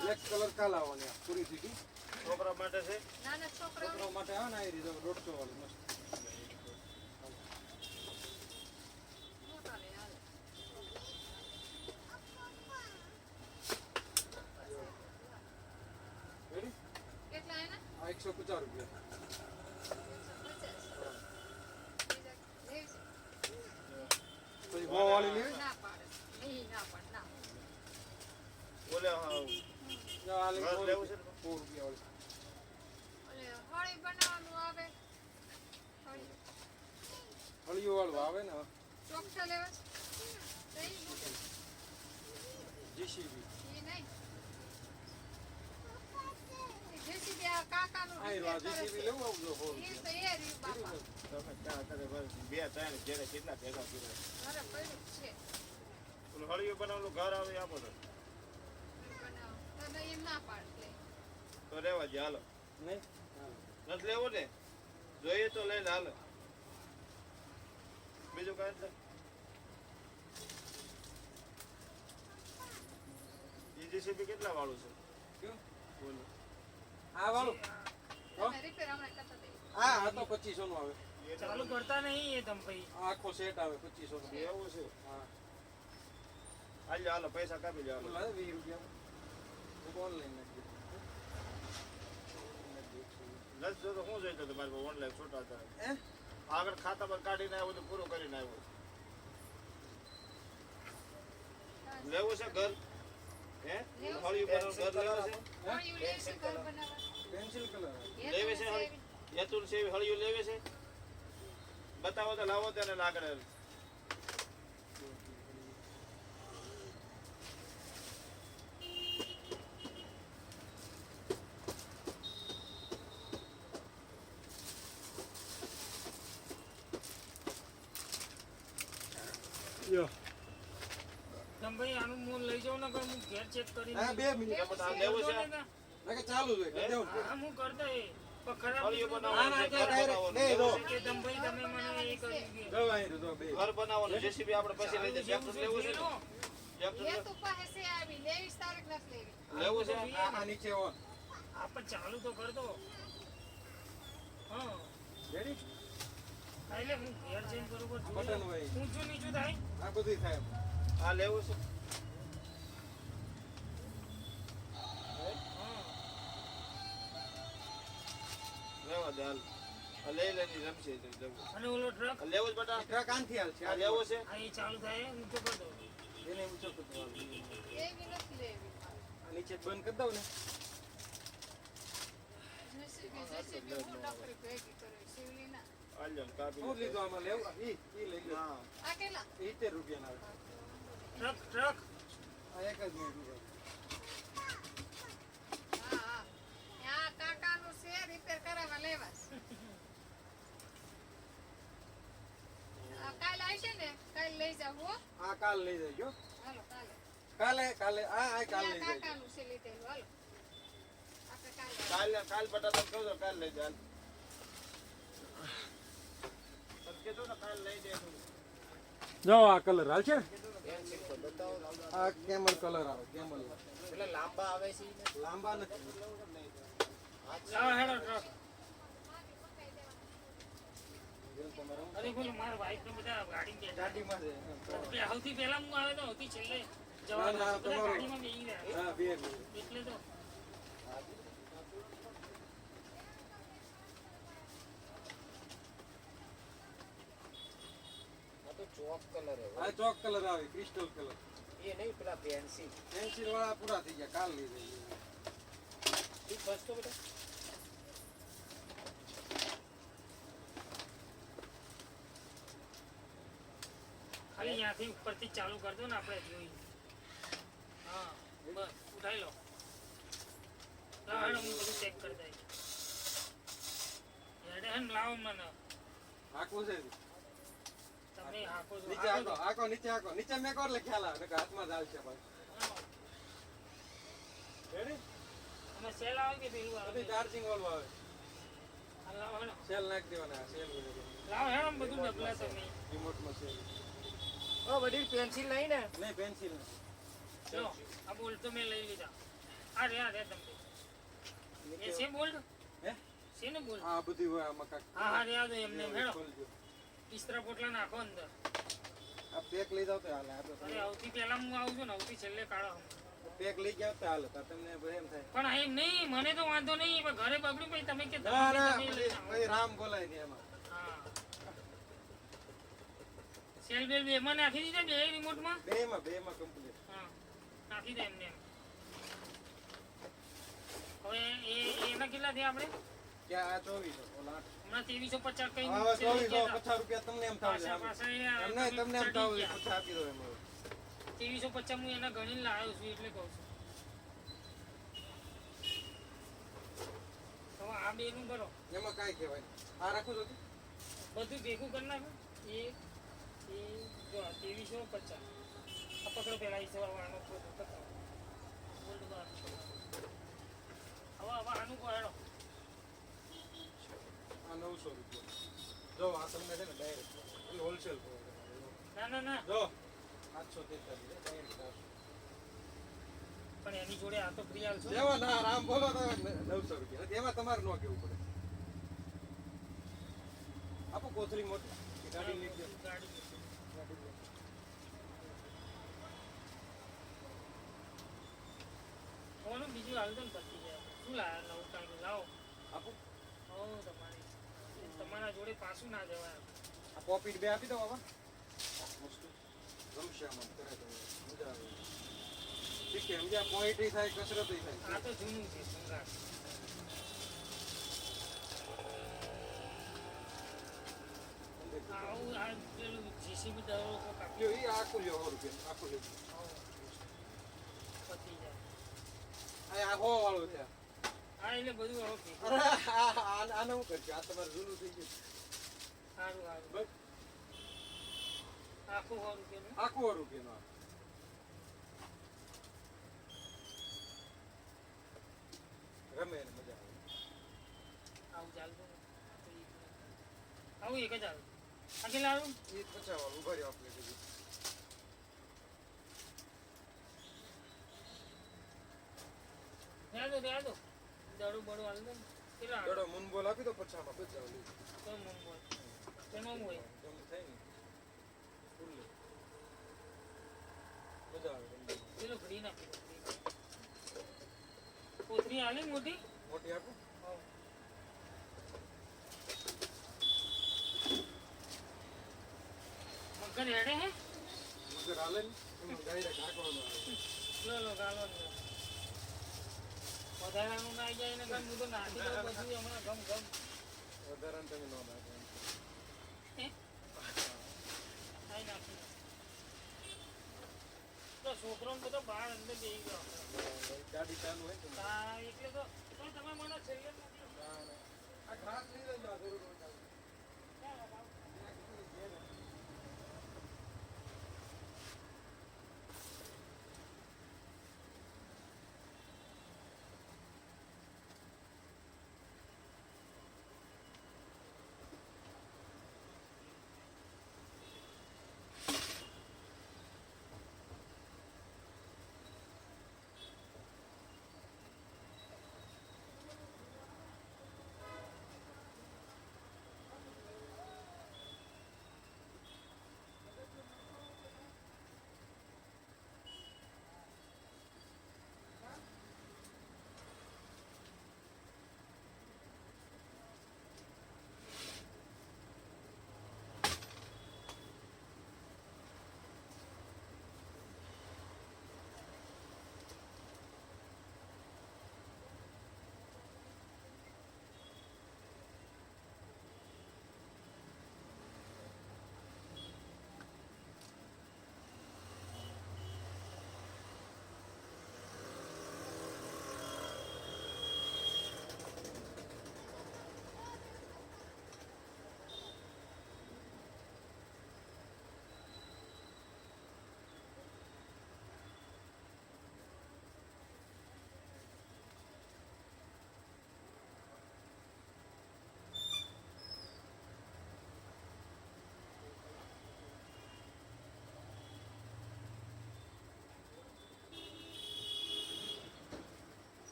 બ્લેક કલર કાલ આવવાની આ પૂરી થઈ ગઈ છોકરા માટે છે નાના છોકરાઓ છોકરાઓ માટે આવે ને આ રીતે 150 વાળી મસ્ત મોટા લે હાલે રેડી કેટલા એના આ 150 રૂપિયા 150 પછી બહુ વાળી લેવી ના પાડે નહીં ના પાડે ના બોલે હા આ લે ઘર લેવું છે ને? 100 રૂપિયા વાળી ઓલે હોળી બનાવવાનું આવે હોળી હળિયો વાળું આવે ને ચોકઠા લેવા છે તો ઈ મોટું જેસીબી ઈ નહીં જેસીબી આ કાકાનું આ રહ્યું, આ JCB લેવું આવજો, હોલ. એ તો એ રહ્યું બાપા. તમે ત્યાં અત્યારે બસ 2 3 ઘેરે કેટલા ભેગા કર્યા મારે પડ્યું જ છે. ઓલું હળિયું બનાવેલું ઘર આવે એ આપો તો પણ તને એમ ના પાડે. તો રહેવા દે હાલો નહીં? નથી લેવું ને જોઈએ તો લઈને હાલો બીજું કાંઈ નથી જીસીબી કેટલા વાળું છે કયું? બોલો આ વાળું? તમે રિપેર હમણાં કરતા થઈ. આ તો 2500 નું આવે. ચાલુ કરતા નહીં એ તમે ભાઈ. આ આખો સેટ આવે 2500 નું. એવું છે હા. હાલો હાલો પૈસા કાપી લો હાલો બોલા 20 રૂપિયા. હું ઓનલાઈન નાખી દઉં. નથી જો તો શું જોઈતો તમારે ઓનલાઈન છોટા હતા હે? આગળ ખાતા પર કાઢીને આવ્યો તો પૂરું કરીને આવ્યો લેવું છે ઘર હે હળિયું બનાવવાનું ઘર લેવું છે કોળિયું લેવું છે ઘર બનાવવા. પેન્સિલ કલર આવે. એ લેવે તો છે સેવી. યતુલ છે હળિયું લેવે છે બતાવો તો લાવો તો એને આગળ તમે ભાઈ આનું મૂળ લઈ જાઓ ને હું ઘેર ચેક કરીને. હા 2 મિનિટ. એમાં તો આમ લેવું છે નાકે ચાલુ જ હોય. કરી દેવું છે. હા હું કરતો એ પણ ખરાબ હળિયું નીકળ્યું. ના, ના, બનાવવાનું છે, ત્યાં ઘર direct નહીં, બનાવવાનું જો. કે તમે ભાઈ તમે મને એ કરી દે. દવા અહીં રહ્યું, બે. ઘર બનાવવાનું જેસીબી આપણે પછી લઈ જઈએ ટ્રેક્ટર લેવું છે ને? ટ્રેક્ટર એ તો પાસે આવી લેવીસ તારીખ નથી લેવી. લેવું છે આ નીચે ઓન. આપણે ચાલુ તો કર દો. હા રેડી? એટલે હું ઘેર જઈને બરોબર જોઈ બટન લઉં. હોય. ઊંચું નીચું થાય. આ બધું થાય. આ લેવું છે હા લેવા દે હાલ આ લઈ લેની રમશે તો લેવું અને ઓલો ટ્રક આ લેવું જ બેટા ટ્રક આનથી હાલશે. આ લેવું છે આ એ ચાલુ થાય ઊંચો કર દો. એને ઊંચો કરી દો. એવી નથી લેવી. આ નીચે બંધ કરી દઉં ને. જેસીબી હું નોકરી ભેગી કરે શિવલી ના. આ લ્યો કાપી શું લીધું આમાં લેવું? ઈ લઈ લો. હા આ કેટલા? 70 રૂપિયા આવે. ટ્રક આ એક જ મિનિટ. હા હા. આ કાકાનું છે રિપેર કરાવવા લેવા છે. આ કાલ આવશે ને કાલ લઈ જાવ હો. આ કાલ લઈ જજો. હાલો કાલે. કાલે આ કાલ લઈ ત્યાં જજો. કાકાનું છે લીધેલું હાલો. આપણે કાલ બેટા તમે કહો છો કાલ લઈ જાય તમે કીધું ને કાલ લઈ દે જો આ કલર હાલ છે. આ કેમલ કલર આવે. કેમલ લાંબા આવે છે. લાંબા નથી. લાવો હેડો ટ્રક. અરે બોલો મારા વાઈફ ને બધા ગાડી બેઠા. ગાડીમાં છે. સૌથી પહેલા હું આવ્યો તો સૌથી છેલ્લે ના, જવા ના, બધા તમારું. ગાડીમાં બેસી રહ્યા. હા 2 મિનિટ. એટલે તો આ ચોક કલર આવે. Crystal colour. એ નહીં પેલા પેન્સિલ પેન્સિલ વાળા પૂરા થઈ ગયા. કાલ લઈ જજો. બસ તો બેટા ખાલી ત્યાંથી ઉપરથી ચાલુ કર દો ને આપણે જોઈ. હા બસ ઉઠાઈ લો. લાવો હેડો હું બધું ચેક કરી દઈશ. હેડે હે ને લાવો મને. આખું છે. તમે હાકો છો. નીચે આકો. આકો નીચે આકો. નીચે મેં કોર લે ખ્યાલ આવે. નકર હાથમાં જ આવશે ભાઈ. હા. રેડી? તમે સેલ આવે કે પેલું આવે? બધી ચાર્જિંગ વાળું આવે. હા, લાવો હેડો. સેલ નાખી દેવાના. સેલ લાવો હેડો ને બધું ડબલા તમે. રિમોટમાં સેલ. ઓ વડીલ પેન્સિલ નહીં ને? નહીં પેન્સિલ. લો આ બોલ્ટ તો મેં લઈ લીધા. આ રે તમે. એ છે બોલ્ટ? હે? છે ને બોલ્ટ? આ બધી હોય આમાં કાંઈક. હા હા રે આ દો એમને હેડો. ખોલજો. ઈસ્ત્રા પોટલા નાખો અંદર. આ પેક લઈ જાવ તો હાલે. આ તો અરે આવતી પહેલા હું આવું છું ને આવતી છેલ્લે કાઢો. પેક લઈ જાવ તો હાલે. તો તમને એમ થાય. પણ એમ નહીં મને તો વાંધો નહીં પણ ઘરે બગડ્યું પછી તમે કે ના ના તમે લઈ જાઓ. પછી રામ બોલાય ને એમાં. હા સેલ બેલ બેમાં નાખી દીધા બે રિમોટમાં. બેમાં કમ્પ્લીટ. હા નાખી દે એમને એમ. હવે એના કેટલા થયા આપણે? ક્યાં આ 2400 ઓલા 8. હમણાં 2350 કઈ હવે 2450 રૂપિયા તમને એમ થાવ છે. પાછા એમને તમને એમ થાવ 50 આપી દો એમ. 2350 હું એના ગણીને લાવ્યો છું એટલે કહું છું. હવે આ બેનું કરો એમાં કાંઈ કહેવાય નહીં. આ રાખું છું બધું ભેગું કરી નાખો એક એ જો 2350 આ પકડો પેલા ઈ સવાર આનો ફોટો પકડો ગોલ્ડ બાર હવે આનું કોયડો આ 900 રૂપિયા. જો આ તમને છે ને ડાયરેક્ટ હોલસેલ ના જો 843 ડાયરેક્ટ પણ એની જોડે આ તો ફ્રી આવશે જેવા ના રામ બોલો તો 900 રૂપિયા એમાં તમારે ન કેવું પડે. આપો કોથળી મોટી કે ગાડી લઈ ગયો ગાડી ઓનું બીજું હાલ દો ને પતી જાય શું લાયા નવું કાંઈ લાવો આપો તમારા જોડે પાછું ના જવાય આ પોપીટ બે આપી દો બાબા મસ્ત ગમશે આમાં કરે તો મજા આવે. ઠીક છે સમજ્યા પોઈન્ટ થાય કસરત થાય. આ તો જૂનું છે શૃંગાર આવું આ પેલું જીસીબી દરો કોક લ્યો ઈ આખું લ્યો 100 રૂપિયા આખું લ્યો. પતી જાય આ 100 વાળું છે. હા એટલે બધું હવે ભેગું. અરે આને હું કરશું આ તમારે જૂનું થઈ ગયું. સારું સારું બસ આખું 100 રૂપિયાનું આખું 100 રૂપિયાનું રમે એને મજા આવે. આવું ચાલતું આવું એક જ આવે આ કેટલા આવું એ 50 વાળું ઉભા રહ્યો આપણે કીધું. રહ્યા દો દડું બડું હાલ દો ને. કેટલા આવે દડો મુનબોલ આપી દો 50 માં 50 વાળું. તો મન બોલ તેનો હોય ગમે થાય ને ફૂલ લે. મજા આવે રમવાની. પેલો ઘડી નાખી કોથરી આલી મોટી મોટી આપો. હોવ. મગર હેડે હે મગર હાલે ને એમાં ડાયરેક્ટ હાંકવાનું આવે. લો ગાલો વધારાનું ના જાય ને ગમ હું તો નાખી દઉં બધું હમણાં ગમ વધારાને તમે ન નાખો. આઈ નાખી તો છોકરોને બધો બહાર અંદર બેસી ગયો ગાડી ચાલુ હોય ને હા એટલે તો પણ તમે મને છેલ્લે મોકલો. આ ઘાસ લઈ લેજો આ જરૂર હોય.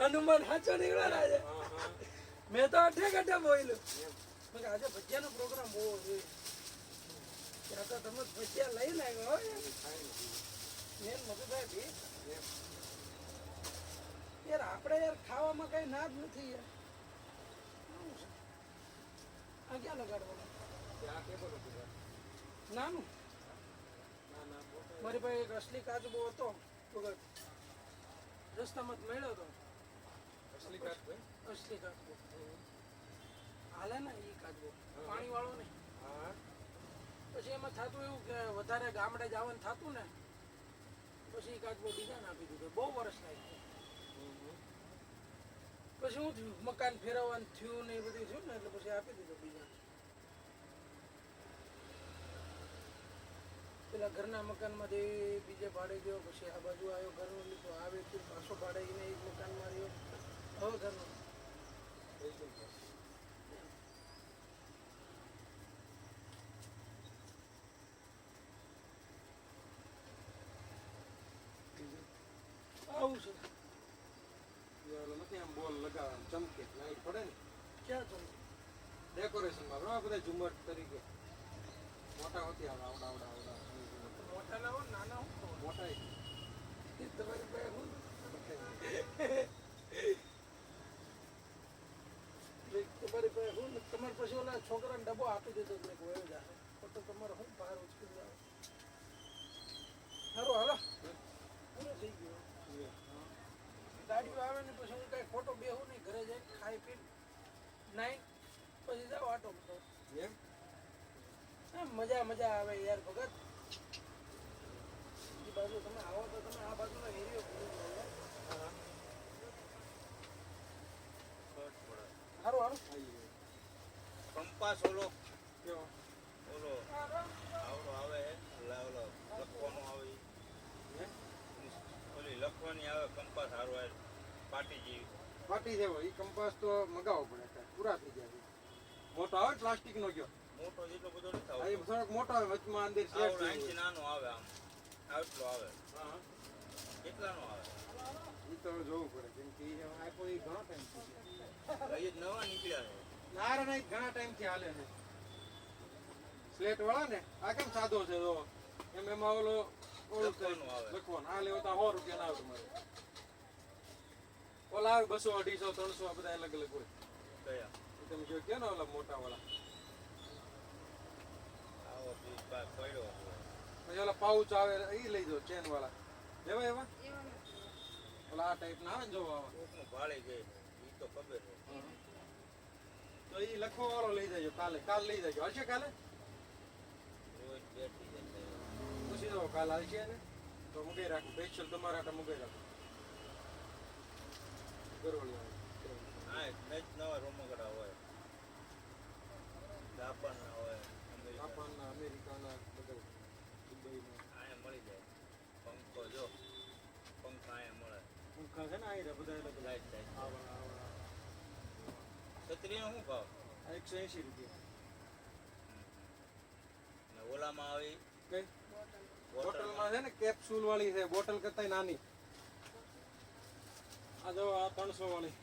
હનુમાન સાચો નીકળ્યો આજે મેં તો અઠે ઘટે બોલ્યું મેં આજે ભજીયાનો પ્રોગ્રામ બહુ છે ત્યાં તો તમે ભજીયા લઈ લાગ્યો હોય મેન મધુભાઈ ભી યાર આપણે યાર ખાવામાં કઈ ના જ નથી યાર આ ક્યાં લગાડવાનું નાનું મારી પાસે એક અસલી કાચબો હતો વગર રસ્તામાં જ મળ્યો હતો અસલી કાચ ભાઈ અસલી કાચબો હાલે ને એ કાચબો પાણી વાળો ને હા પછી એમાં થતું એવું કે વધારે ગામડે જવાનું થતું ને પછી એ કાચબો બીજાને આપી દીધો બહુ વર્ષ લાગ્યું પછી શું થયું મકાન ફેરવવાનું થયું ને એ બધું થયું ને એટલે પછી આપી દીધો બીજાને પેલા ઘરના મકાનમાંથી બીજે ભાડે ગયો પછી આ બાજુ આવ્યો ઘરનું લીધું આવે પાછો ભાડે એને એક મકાનમાં રહ્યો હવે ઘરનું આવું છે ઓલો નથી આમ બોલ લગાવવાનું ચમકે લાઈટ પડે ને ક્યાં તમે ડેકોરેશનમાં બરાબર બધા ઝુમર તરીકે મોટા હોતી આવે આવડા આવડા આવડા મોટા લાવો ને નાના હું કહું? મોટા એ તમારી પાસે હું તમારી પાસે હું ને તમારે પછી ઓલા છોકરાને ડબ્બો આપી દીધો એટલે કોઈ જાય તો તમારે હું બહાર ઉચકી જાવ સારું હાલો પૂરો થઈ ગયો ગાડીઓ આવે ને પછી હું કાંઈ ખોટો બેહું નહીં ઘરે જઈને ખાઈ પી નાઈ પછી જાઓ આટો બધો એમ મજા મજા આવે યાર ભગત એ બાજુ તમે આવો તો તમે આ બાજુનો એરિયો ભૂલી જાઓ સારું સારું કંપાસ ઓલો કેવો ઓલો આવડો આવે ઓલો લખવાનો આવે હે? ઓલી લખવાની આવે કંપાસ સારો આવે પાટી જેવી ફાટી જેવો એ કંપાસ તો મગાવવો પડે કાંઈ પૂરા થઈ જાય મોટો આવે પ્લાસ્ટિક નો ગયો મોટો જેટલો બધો નથી આ એ આવતો થોડોક મોટો આવે વચમાં અંદર શેડ આવડો અહીંથી નાનો આવે આમ આટલો આવે હા કેટલાનો આવે એ તો જોવું પડે કેમ કે ઈ આખો ઈ ઘણો ટાઈમ થઈ ગયો એ જ નવા નીકળ્યા છે ના રે નહીં ઘણા ટાઈમ થી હાલે છે સ્લેટ વાળા ને આ કેમ સાદો છે જો એમ એમાં ઓલો ઓલું લખવાનું આવે. લખવાનું આ લેવો તો 100 રૂપિયા ના આવે તમારે ઓલા આવે 200 250 300 આ બધા અલગ અલગ હોય કયા એ તમે જો કે ને ઓલા મોટા વાળા આવો પીસ પડ્યો પછી ઓલા પાઉચ આવે એ લઈ જાઓ ચેન વાળા લેવા એવા એવા ઓલા આ ટાઈપ ના આવે ને જો આવા કોકનું ભાડે ગઈ એ તો ખબર છે તો એ લખવા વાળો લઈ જજો કાલ લઈ જજો હશે કાલે રોજ બેઠી જાય પૂછી દો કાલ આવશે ને તો મુકાઈ રાખું સ્પેશિયલ તમારા માટે મુકાઈ રાખું ગરોળી આવે હા મેચ નવા રમકડા હોય જાપાનના હોય અમેરિકા જાપાનના અમેરિકાના બધા દુબઈના અહીંયા મળી જાય પંખો જો પંખા અહીંયા મળે પંખા છે ને આ રહ્યા બધા અલગ લાઈટ લાઈટ આવડા આવડા છત્રીનો શું ભાવ આ 180 રૂપિયા ને ઓલામાં આવી કઈ બોટલમાં બોટલમાં છે ને કેપ્સ્યુલ વાળી છે બોટલ કરતા નાની આ જો આ 300 વાળી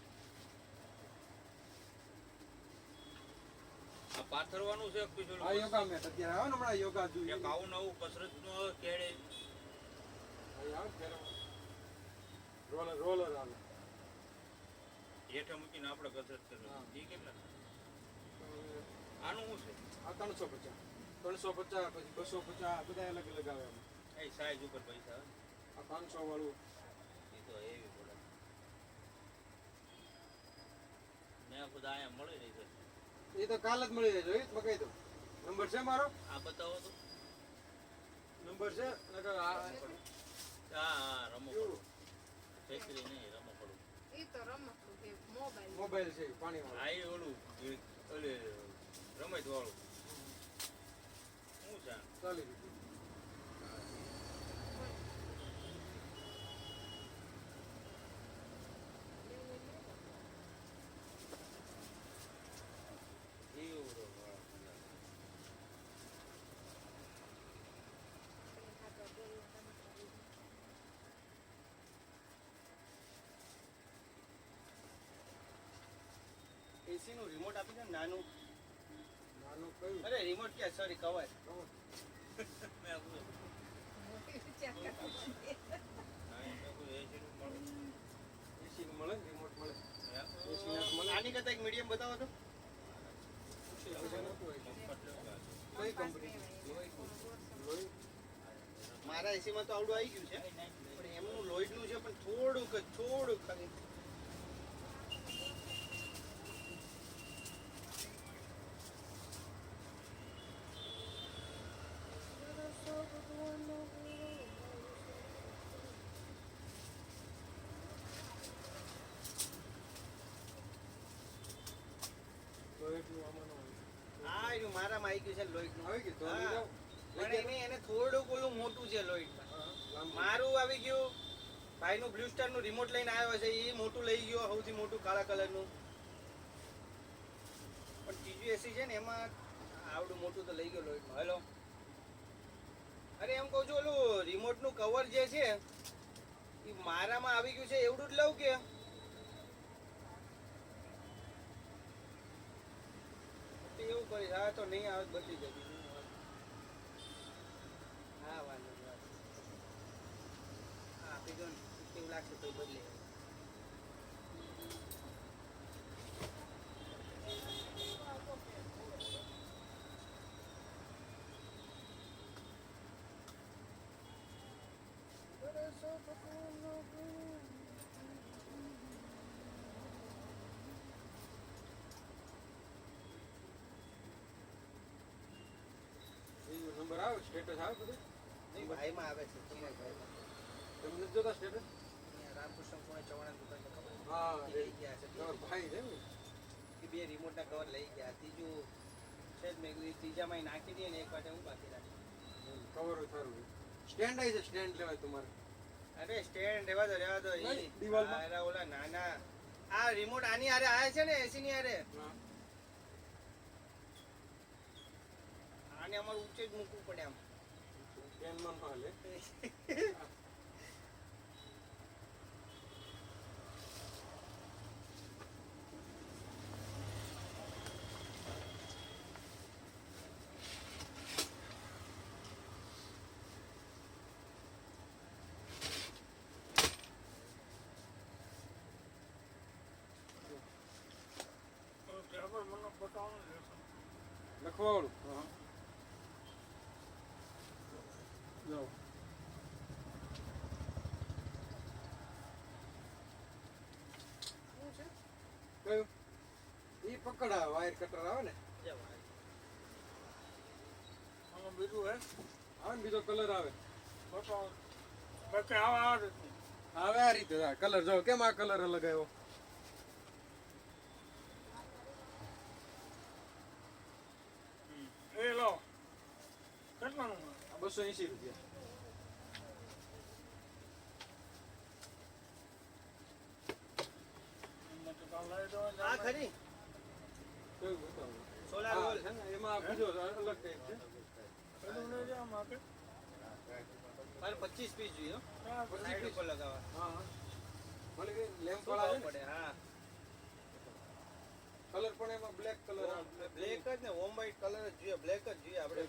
આ પાથરવાનું છે પીછું આ યોગા મેટ અત્યારે આવે ને હમણાં યોગા એક જોઈએ આવું નવું કસરતનું આવે કેળે રોલર આવે હેઠે મૂકીને આપણે કસરત કરવી હા. એ કેટલા આનું શું આ 350 350 પછી 250 બધા અલગ અલગ આવે આમાં. છે એ સાઈઝ ઉપર પૈસા આવે આ 500 વાળું એ તો એવી પડે મેં બધા અહીંયા મળી રહી છે એ તો કાલ જ મળી જાય જોઈ મગાઈ દો નંબર છે મારો આ બતાવો તો નંબર છે નકર આ હા હા રમો કેવું? છેતરી નહીં રમો પડું એ તો રમકડું છે મોબાઈલ મોબાઈલ છે પાણી વાળો આ એ ઓલું ઓલે રમત વાળું શું છે આ? 40 રૂપિયા એવું વાળું. એસી નું રિમોટ આપી દે ને નાનું નાનું કયું અરે રિમોટ ક્યાં સોરી કવર મેં કીધું, મોટી વિચાર કરતી હા, મેં કીધું એસી નું મળે. એસી નું મળે રિમોટ મળે હે? એસી ના મળે આની કરતા એક મીડિયમ બતાવો તો પૈસા નતું હોય. મફત લેવા. કઈ કંપની લોહી મારા એસીમાં તો આવડું આવી ગયું છે પણ એમનું લોઈડનું છે પણ થોડુંક ખાલી તો એટલું આમાં ન હોય. આ રહ્યું મારામાં આવી ગયું છે લોઈડનું આવી ગયું તો લઈ હા. જાઓ. પણ એને થોડુંક ઓલું મોટું છે લોઈડમાં હા, લાંબુ. મારું આવી ગયું ભાઈનું બ્લુ સ્ટાર નું રિમોટ લઈને આવ્યો છે એ મોટું લઈ ગયો સૌથી મોટું કાળા કલરનું પણ ત્રીજું એસી છે ને એમાં આવડું મોટું તો લઈ ગયો લોઈડમાં હેલો અરે એમ કહું છું ઓલું રિમોટનું કવર જે છે એ મારામાં આવી ગયું છે એવડું જ લઉં કે તો એવું કરીશ હા તો નહીં આવે તો બદલી જતી હા વાંધો નહીં હા આપી દો ને કેવું લાગશે તો બદલી એ નંબર આવે સ્ટેટસ આવે બધું નહીં ભાઈમાં આવે છે તમારા ભાઈમાં તમે નથી જોતા સ્ટેટસ અહીંયા રામકૃષ્ણ કોણે ચવાણા દુકાન ખબર હા છે? લઈ ગયા છે તમારો ભાઈ છે ને એ બે રિમોટના કવર લઈ ગયા ત્રીજું છે જ મેં કીધું ત્રીજામાં નાખી દઈએ ને એક વાટે હું બાકી રાખી કવર સારું સ્ટેન્ડ આવી છે સ્ટેન્ડ લેવાય તમારે અરે સ્ટેન્ડ રહેવા દો નહીં, દિવાલમાં? અરે ઓલા નાના આ રિમોટ આની હારે આયા છે ને એસી ની હારે હા આને અમારે ઊંચે જ મૂકવું પડે આમ સ્ટેન્ડમાં ન હાલે પેપર મને બતાવવાનું રહેશે. લખવાવાળું હા જાઓ કયું ઈ પકડા વાયર કટર આવે ને આમાં બીજું હે આવે ને બીજો કલર આવે બતાવો બાકી આવા રીતનું આવે આ રીતે કલર જો કેમ આ કલર અલગ આવ્યો એ લો કેટલાનું હે? આ 280 રૂપિયા એમાં તો કાલ લઈ દો ને. આ ખરી કયું બતાવો સોલાર હા, વોલ છે ને એમાં આ બીજો અલગ ટાઈપ છે પેલું લઈ જાઓ માકે. મારે 25 પીસ જોઈએ હો. હા, 25 ઉપર લગાવવા હા હા મને કે લેમ્પ શું વાળા ભાવ છે ને પડે હા કલર પણ એમાં બ્લેક કલર આવે બ્લેક જ ને હોમ વ્હાઈટ કલર જ જોઈએ બ્લેક જ જોઈએ આપણે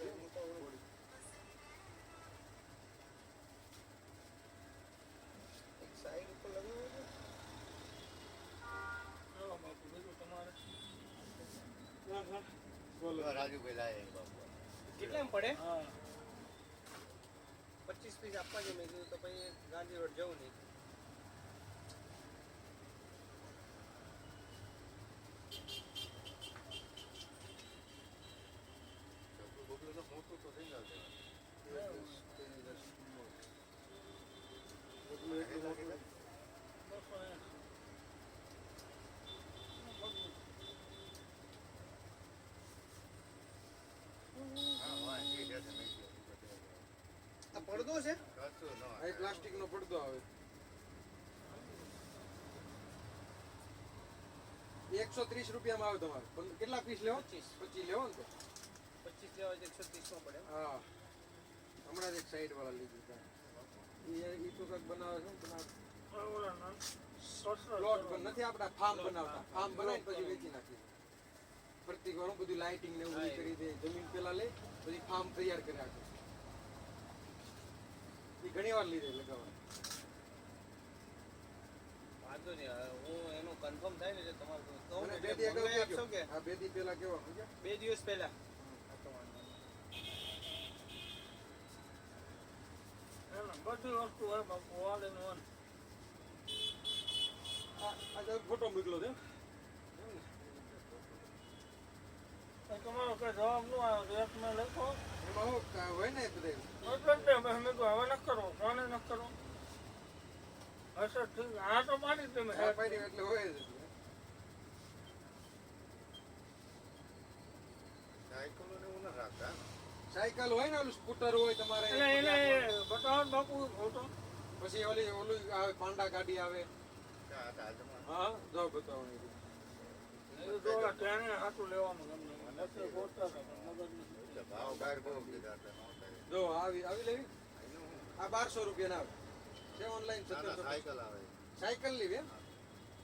એક સાઈડ ઉપર લગાવો છે ચાલો બાપુ બીજું તમારે હા હા બોલો કેટલામાં પડે હા 25 પીસ આપવા છે મેં કીધું તો પછી ગાંધી રોડ જવું નહીં આ પડદો છે આ પ્લાસ્ટિક નો પડદો આવે 130 રૂપિયામાં આવે તમારે પણ કેટલા પીસ લેવો 25 લેવો ને તો 25 લેવા છે 130 માં પડે હા હમણાં જ એક સાઈડ વાળા લીધું હતા ઈ તો કંઈક બનાવે છે ને બનાવે ઓલા ના સસરા પ્લોટ પણ નથી આપડા ફાર્મ બનાવતા ફાર્મ બનાવીને પછી વેચી નાખી પ્રતિક વાર બધું લાઇટિંગ ને એવું બધું કરી દે જમીન પેલા લે પછી ફાર્મ તૈયાર કરી રાખે એ ઘણી વાર લીધે લગાવવા વાંધો નહીં હવે હું એનું કન્ફર્મ થાય ને એટલે તમારું કહું મને એટલે બે દી અગાઉ મંગાવી કહેજો. આપશો કે હા 2 દી પહેલા કેવા સમજ્યા? 2 દિવસ પહેલા હા તો વાંધો નહીં બધી વસ્તુ હોય બાપુ all in one. આ ફોટો મોકલો છે તો તમારો કઈ જવાબ ન આવ્યો તો એક મેં લખો એમાં હું હોય ને બધે એટલે જ તે મેં કીધું હવે ન કરો કોને ન કરો હશે ઠીક આ તો મારી જ તમે આ પાડી એટલે હોય જ સાયકલ હોય ને ઓલું સ્કૂટર હોય તમારે એટલે એને બતાવો ને બાપુ ફોટો પછી ઓલું આવે પાંડા ગાડી આવે હા જો બતાવો ને. એ તો તેને હાથું લેવાનું ગમે નથી ગોતતા હતા પણ મગજ નથી જો આવી લેવી આ 1200 રૂપિયા ના આવે છે ઓનલાઈન 1700 સાયકલ લેવી એમ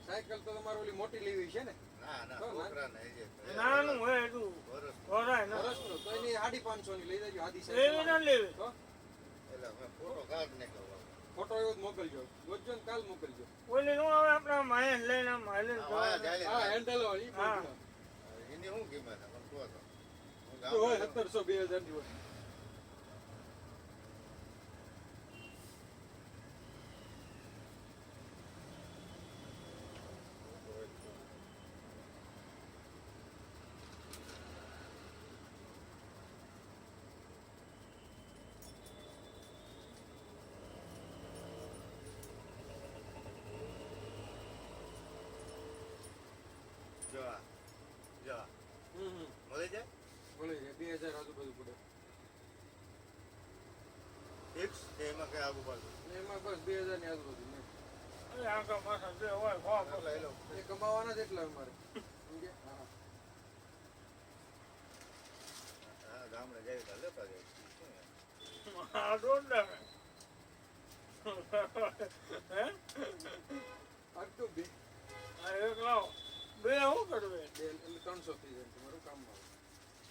સાયકલ તો તમારે ઓલી મોટી લેવી છે ને નાનું હોય એટલું વરાય ના વર્ષનું તો એની 550 ની લઈ જજો આદિ એવી સાયકલ ના લેવી તો ફોટો એવો જ મોકલજો ગોતજો ને કાલ મોકલજો ઓલી નું હવે આપણા માયન લઈને આમ હાલે હા હેન્ડલ વાળી હા. હોય 1700 2000 ની હોય બોલે છે 2000 આજુબાજુ પડે એમાં બસ 2000 ની આજુબાજુ ને આગળ પાછળ જે હોય ખોવા એ કમાવાના જ એટલા અમારે સમજે હા આ દોડે હે આટલું બે આ એક લાવો બે શું કરવે એટલે 300 થઈ જાય તમારું કામ આવે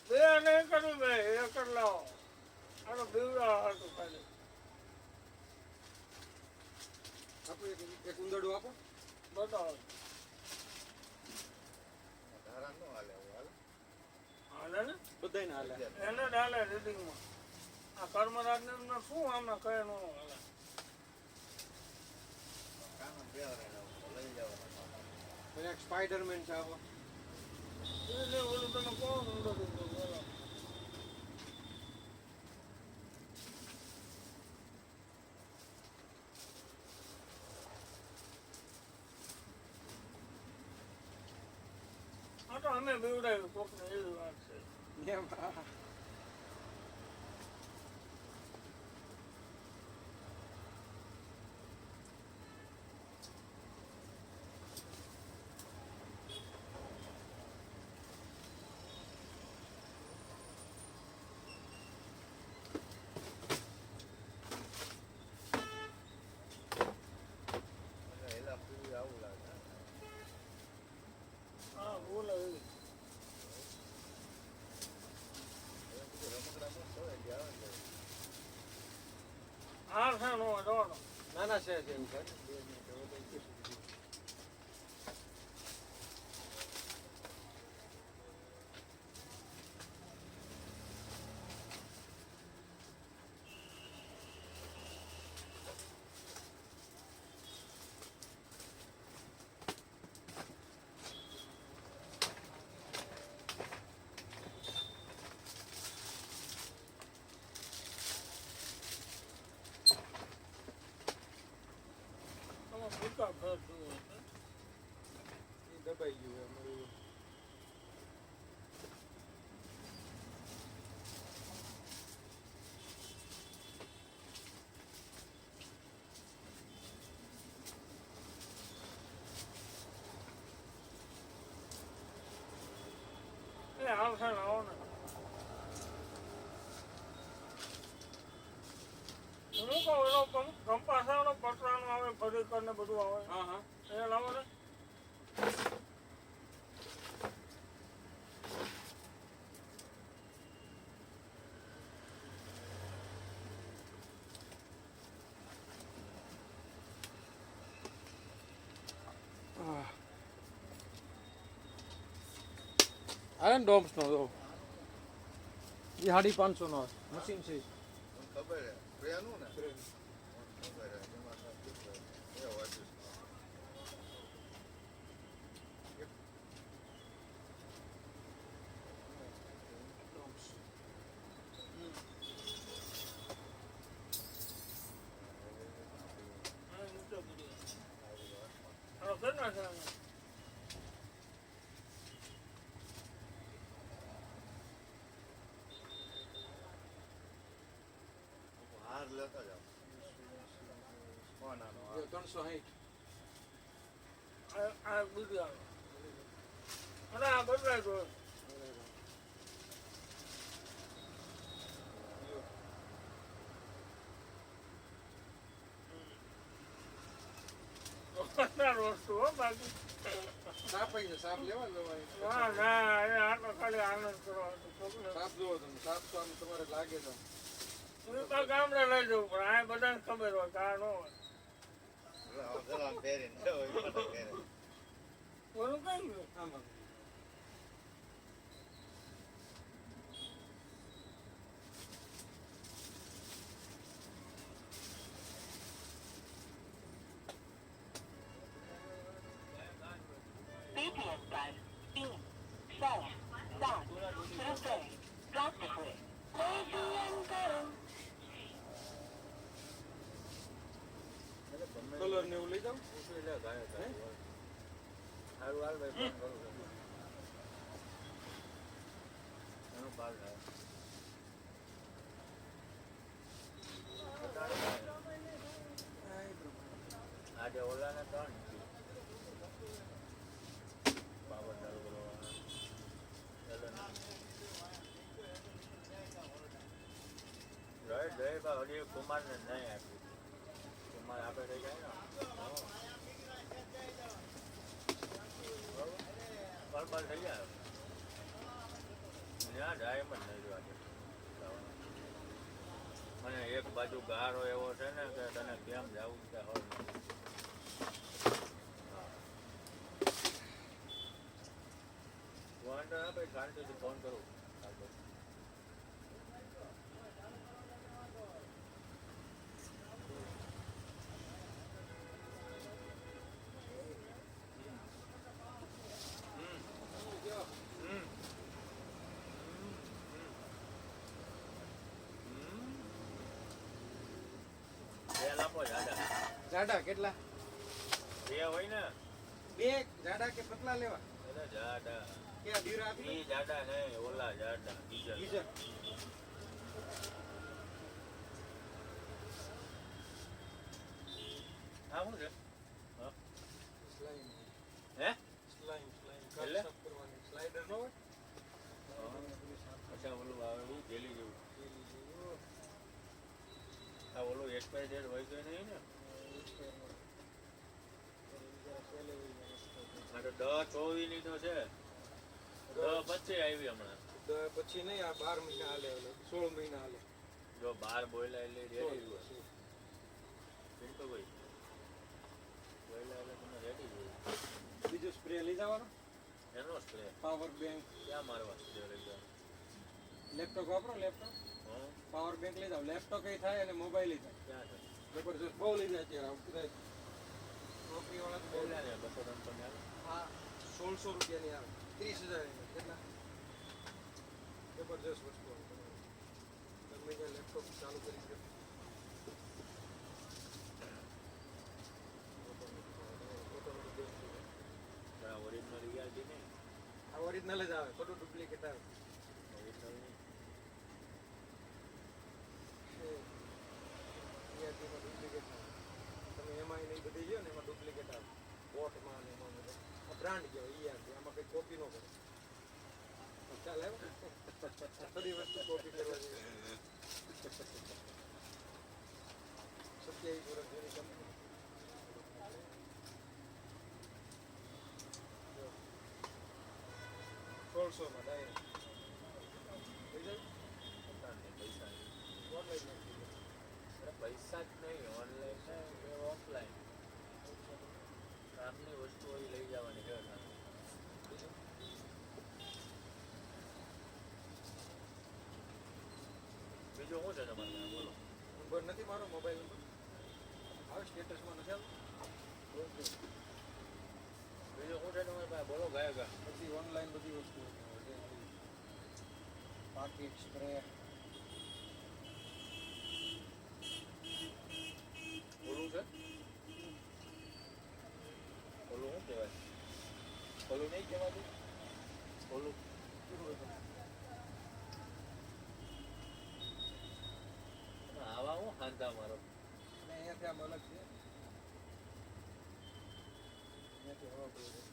બે નહીં કરવું બે એક જ લાવો આનો બીવડા હતું ખાલી આપો એક ઉંદરડું આપો બતાવો હાલે ને બધાયને હાલે એને જ હાલે રીડિંગમાં આ કર્મરાજને એમને શું આમાં કહે નો હાલે પછી એક સ્પાઈડરમેન છે આવો એને ઓલું તમે કોણ ઊંડો દીધો બોલો આ તો અમે બીવડાવ્યું કોકને એવી વાત છે એમ હા હા બોલો એવી હા છે નો દોડો નાના છે એવું છે 2 મિનિટ હવે તો તમે ભૂકા ભર જુઓ એ દબાઈ ગયું અમારું એ આવશે ને આવો ને હું કહું એનો કંપાસ આવે પતરાનું આવે ફરીકર ને બધું આવે હા હા એ લાવો ને અરે ડોમ્સ નો તો એ 550 નો મશીન છે ખબર હે પ્રિયાનું ને હા, મૂકો બધું. હવે કર નાખો આને. હાર લેતા જાઓ. કોનાનો હાર? 360. આ બીજું આવે. અને આ બદલાય તો. રોસ્ટ હો બાકી. સાપ આવી છે, સાપ લેવા જવાય. ના ના એ આ તો ખાલી આનંદ કરવા છોકરો સાપ જોવો તમે, સાપ તો આમ તમારે લાગે છે. હું તો ગામડે લઈ જવું પણ આ બધાને ખબર હોય કે આ ન હોય ગલામ પહેરીને જાઓ, એ બધા પહેરે. ઓલું કઈ ગયું આમાં BTS पर 3, 6, 7 रुपए प्राप्त हुए। કલર ને એવું લઈ જાઓ. સારું હાલ ભાઈ, ફોન કરું છું. એનું બાર લાવે. આજે ઓલાને 3 પાવર ચાલુ કરવાના. જય બા હજી કુમારને નહીં આપ્યું. કુમાર આપે થઈ જાય ને બરાબર થઈ જાય. ત્યાં ડાયમંડ નહીં જોવા. અને એક બાજુ ગારો એવો છે ને કે તને કેમ જવું છે હોય. વાંધો ના ભાઈ, શાંતિથી ફોન કરું. તેલ આપો જાડા. જાડા કેટલા? બે હોય ને બે જાડા કે પતલા લેવા? એટલે જાડા. ક્યાં ધીરા આપી? ઈ જાડા નહીં, ઓલા જાડા ડીઝલ. બીજા આ શું છે? સ્લાઈમ હે? સ્લાઈમ સ્લાઈમ એટલે? સાફ કરવાની સ્લાઈડર નો હોય? અચ્છા, ઓલું આવે એવું જેલી જેવું. આ ઓલું એક્સપાયર ડેટ હોય તો નહીં ને? આ તો 10-24 ની તો છે. 10-25 આવી હમણાં. પછી નહીં, આ 12 મહિના હાલે, 16 મહિના હાલે. જો 12 બોયલા એટલે રેડી હોય. ભાઈ બોયલા એટલે તમે રેડી હોય. બીજો સ્પ્રે લઈ જવાનો, એનો સ્પ્રે પાવર બેંક. ક્યાં મારવા સ્પ્રે લઈ જાય? લેપટોપ વાપરો, લેપટોપ હા, પાવર બેંક લઈ જાઓ. લેપટોપ કઈ થાય અને મોબાઈલ થાય. ક્યાં છે? જબરજસ્ત બહુ લઈ જાય અત્યારે આવું બધા નોકરી વાળા તો બહુ લે. બોયલા ને 200-300 ની આવે. હા, 1600 રૂપિયાની આવે, 30,000 ની. કેટલા જબરજસ્ત વસ્તુ આવે. તમે ત્યાં લેપટોપ ચાલુ કરી શકો. પણ આ ઓરિજિનલ રિયાલિટી નહીં. આ ઓરિજિનલ જ આવે, ખોટું ડુપ્લિકેટ આવે. ઓરિજિનલ નહીં. ERP-માં ડુપ્લિકેટ આવે. તમે એમાં નહીં બધી લ્યો ને, એમાં ડુપ્લિકેટ આવે. બોટમાં ને એમાં બધે. આ બ્રાન્ડ કહેવાય ERP, આમાં કંઈ કોપી ન કરે. ચાલે એમ? બધી વસ્તુ કોપી કરવા જેવી. 27 વર્ષ જૂની કંપની. 1600 માં ડાયરેક્ટ થઈ જાય. પૈસા નહીં. ઓનલાઈન નાખી દો. અરે પૈસા જ નહીં, ઓનલાઈન ને ઓફલાઈન. કામની વસ્તુ હોય લઈ જવાની છે. બીજું શું છે તમારે ત્યાં? બોલો. નંબર નથી મારો, મોબાઈલ નંબર. આવે સ્ટેટસમાં નથી આવતું? બીજું શું છે તમારી પાસે બોલો ગાય ગા પછી ઓનલાઈન બધી વસ્તુ પાકીટ સ્પ્રે ઓલું છે ઓલું શું કહેવાય ઓલું નહીં કહેવાતું ઓલું આવા હું હાંધા મારો અને અહીંયાથી આમ અલગ છે અહીંયાથી હવા પડે છે